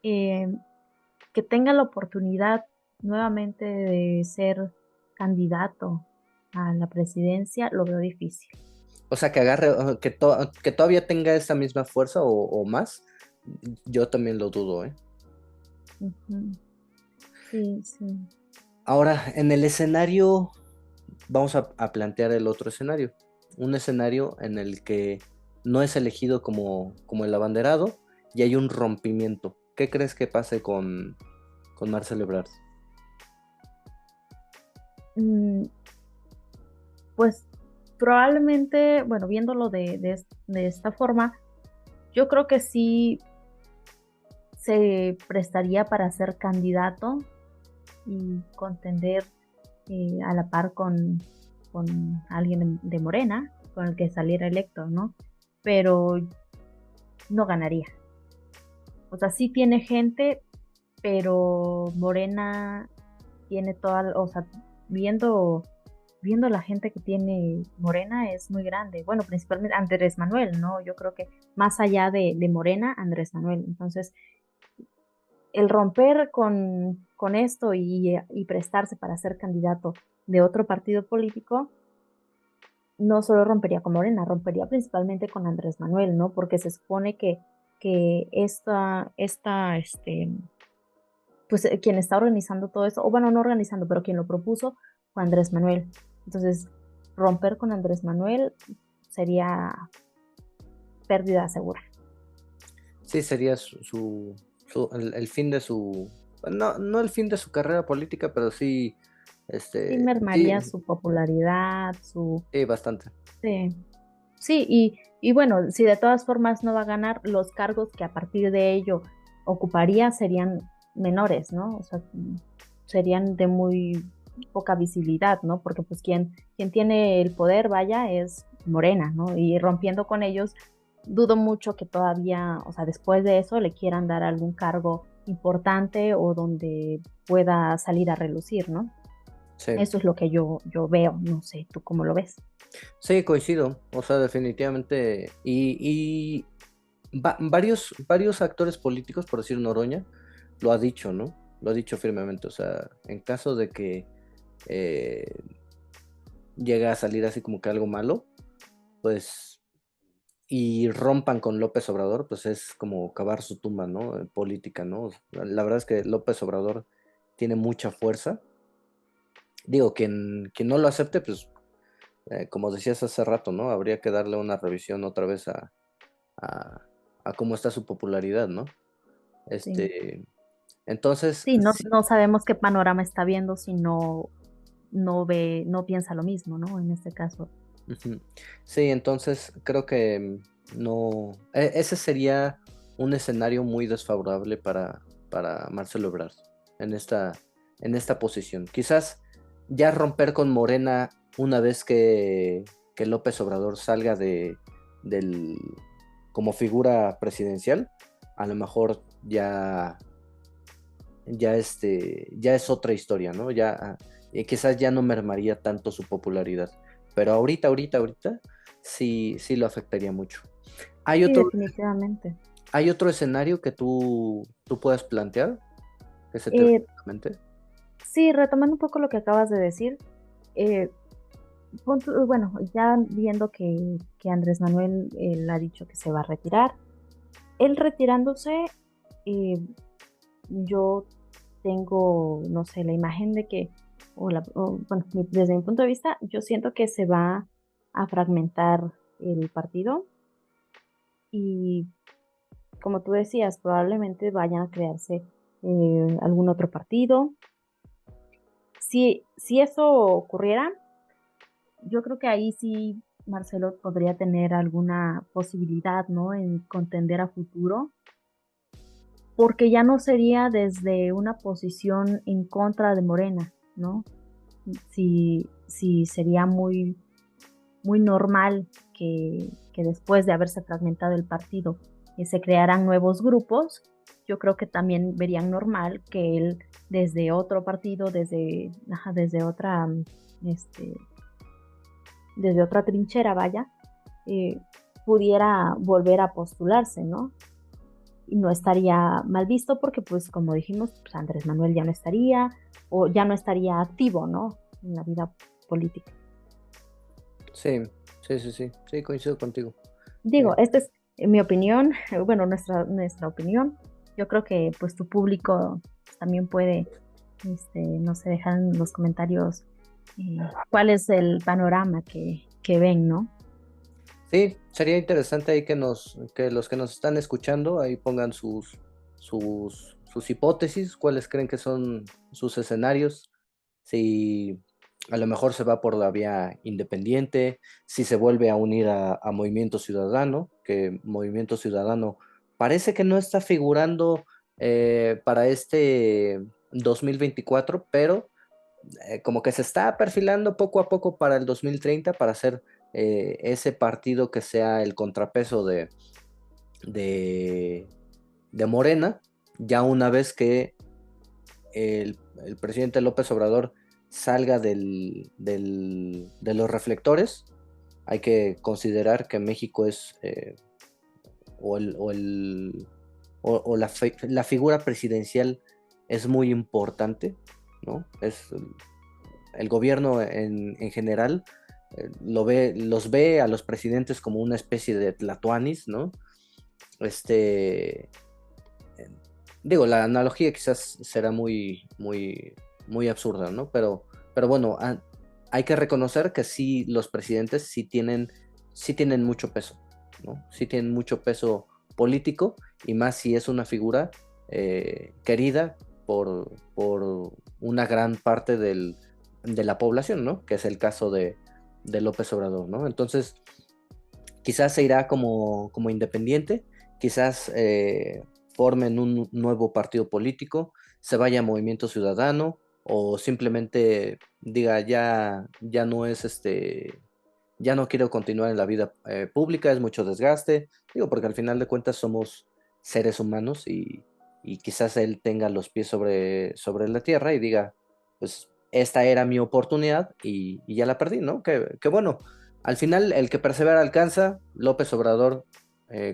Eh, que tenga la oportunidad nuevamente de ser candidato a la presidencia, lo veo difícil. O sea, que agarre, que todavía tenga esa misma fuerza o más, yo también lo dudo, ¿eh? Ujú. Sí, sí. Ahora, en el escenario, vamos a plantear el otro escenario. Un escenario en el que no es elegido como el abanderado y hay un rompimiento. ¿Qué crees que pase con Marcelo Ebrard? Mm, Pues probablemente, bueno, viéndolo de esta forma, yo creo que sí se prestaría para ser candidato y contender a la par con alguien de Morena, con el que saliera electo, ¿no? Pero no ganaría. O sea, sí tiene gente, pero Morena tiene o sea, viendo la gente que tiene Morena es muy grande. Bueno, principalmente Andrés Manuel, ¿no? Yo creo que más allá de Morena, Andrés Manuel. Entonces, el romper con esto y prestarse para ser candidato de otro partido político, no solo rompería con Morena, rompería principalmente con Andrés Manuel, ¿no? Porque se supone que pues quien está organizando todo eso, o bueno, no organizando, pero quien lo propuso fue Andrés Manuel. Entonces, romper con Andrés Manuel sería pérdida segura. Sí, sería el fin de no el fin de su carrera política, pero sí, Sí, sí, mermaría su popularidad, sí, bastante. Sí, sí, y bueno, si de todas formas no va a ganar, los cargos que a partir de ello ocuparía serían menores, ¿no? O sea, serían de muy poca visibilidad, ¿no? Porque pues quien tiene el poder, vaya, es Morena, ¿no? Y rompiendo con ellos, dudo mucho que todavía, o sea, después de eso le quieran dar algún cargo importante o donde pueda salir a relucir, ¿no? Sí. Eso es lo que yo veo, no sé, ¿tú cómo lo ves? Sí, coincido. O sea, definitivamente. Y varios actores políticos, por decir Noroña, lo ha dicho, ¿no? Lo ha dicho firmemente. O sea, en caso de que llegue a salir así como que algo malo, pues y rompan con López Obrador, pues es como cavar su tumba, ¿no? Política, ¿no? La verdad es que López Obrador tiene mucha fuerza. Digo, quien no lo acepte, pues como decías hace rato, ¿no? Habría que darle una revisión otra vez a, a cómo está su popularidad, ¿no? Sí, Entonces, sí, no, sí, no sabemos qué panorama está viendo si no ve, no piensa lo mismo, ¿no? En este caso. ujú. Sí, entonces creo que no, ese sería un escenario muy desfavorable para Marcelo Ebrard en esta posición. Quizás ya romper con Morena una vez que López Obrador salga del, como figura presidencial, a lo mejor ya es otra historia, ¿no? Ya quizás ya no mermaría tanto su popularidad. Pero ahorita, sí lo afectaría mucho. ¿Hay Sí, otro, definitivamente. hay otro escenario que tú puedas plantear que se te venga Eh, a la mente? sí, retomando un poco lo que acabas de decir, eh, bueno, ya viendo que Andrés Manuel él ha dicho que se va a retirar, él retirándose, eh, yo tengo, no sé, la imagen de que, bueno, desde mi punto de vista, yo siento que se va a fragmentar el partido y, como tú decías, probablemente vayan a crearse algún otro partido. Si eso ocurriera, yo creo que ahí sí Marcelo podría tener alguna posibilidad, ¿no? En contender a futuro, porque ya no sería desde una posición en contra de Morena, ¿no? Si sería muy, muy normal que después de haberse fragmentado el partido se crearan nuevos grupos, yo creo que también verían normal que él desde otro partido, desde otra, este, desde otra trinchera, vaya, eh, pudiera volver a postularse, ¿no? Y no estaría mal visto porque, pues, como dijimos, pues Andrés Manuel ya no estaría o ya no estaría activo, ¿no? En la vida política. Sí, sí, coincido contigo. Digo, esta es mi opinión, bueno, nuestra opinión. Yo creo que, pues, tu público también puede, no sé, dejar en los comentarios cuál es el panorama que ven, ¿no? Sí, sería interesante ahí que los que nos están escuchando ahí pongan sus hipótesis, cuáles creen que son sus escenarios, si a lo mejor se va por la vía independiente, si se vuelve a unir a Movimiento Ciudadano, que Movimiento Ciudadano parece que no está figurando para este 2024, pero como que se está perfilando poco a poco para el 2030 para hacer ese partido que sea el contrapeso de, de Morena, ya una vez que el presidente López Obrador salga de los reflectores. Hay que considerar que México es o la figura presidencial es muy importante, ¿no? Es el gobierno en general los ve a los presidentes como una especie de tlatoanis, ¿no? Este, digo, la analogía quizás será muy, muy, muy absurda, ¿no? Pero bueno, hay que reconocer que sí, los presidentes sí tienen mucho peso, ¿no? Sí tienen mucho peso político y más si es una figura querida por una gran parte de la población, ¿no? Que es el caso de López Obrador, ¿no? Entonces, quizás se irá como independiente, quizás formen un nuevo partido político, se vaya a Movimiento Ciudadano o simplemente diga ya no es ya no quiero continuar en la vida pública, es mucho desgaste, digo, porque al final de cuentas somos seres humanos y quizás él tenga los pies sobre la tierra y diga, pues esta era mi oportunidad y ya la perdí, ¿no? Que bueno, al final el que persevera alcanza. López Obrador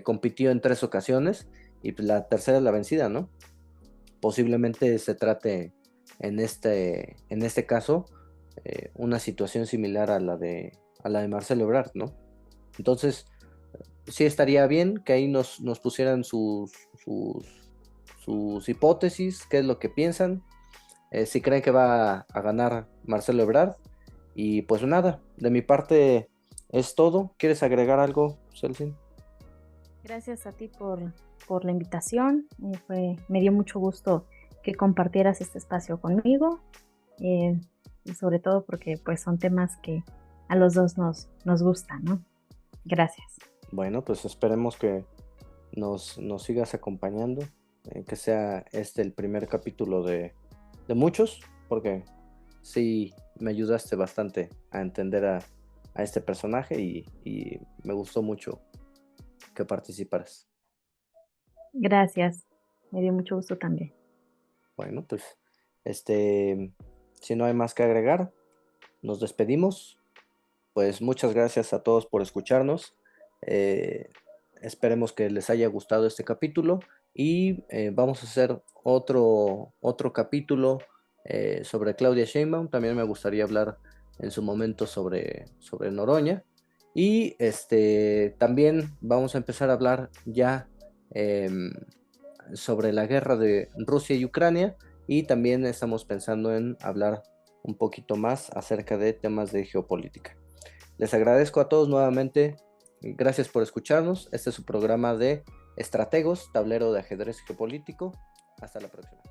compitió en 3 ocasiones y pues, la tercera es la vencida, ¿no? Posiblemente se trate en este caso una situación similar a la de Marcelo Ebrard, ¿no? Entonces, sí estaría bien que ahí nos pusieran sus hipótesis, qué es lo que piensan, si creen que va a ganar Marcelo Ebrard. Y pues nada, de mi parte es todo. ¿Quieres agregar algo, Celsin? Gracias a ti por la invitación. Me dio mucho gusto que compartieras este espacio conmigo, y sobre todo porque pues son temas que a los dos nos gustan, ¿no? Gracias. Bueno, pues esperemos que nos sigas acompañando, que sea este el primer capítulo de muchos, porque sí me ayudaste bastante a entender a este personaje y me gustó mucho que participaras. Gracias. Me dio mucho gusto también. Bueno, pues si no hay más que agregar, nos despedimos. Pues muchas gracias a todos por escucharnos. Esperemos que les haya gustado este capítulo y vamos a hacer otro capítulo sobre Claudia Sheinbaum. También me gustaría hablar en su momento sobre Noroña, y también vamos a empezar a hablar ya sobre la guerra de Rusia y Ucrania, y también estamos pensando en hablar un poquito más acerca de temas de geopolítica. Les agradezco a todos nuevamente, gracias por escucharnos. Este es su programa de Estrategos, tablero de ajedrez geopolítico. Hasta la próxima.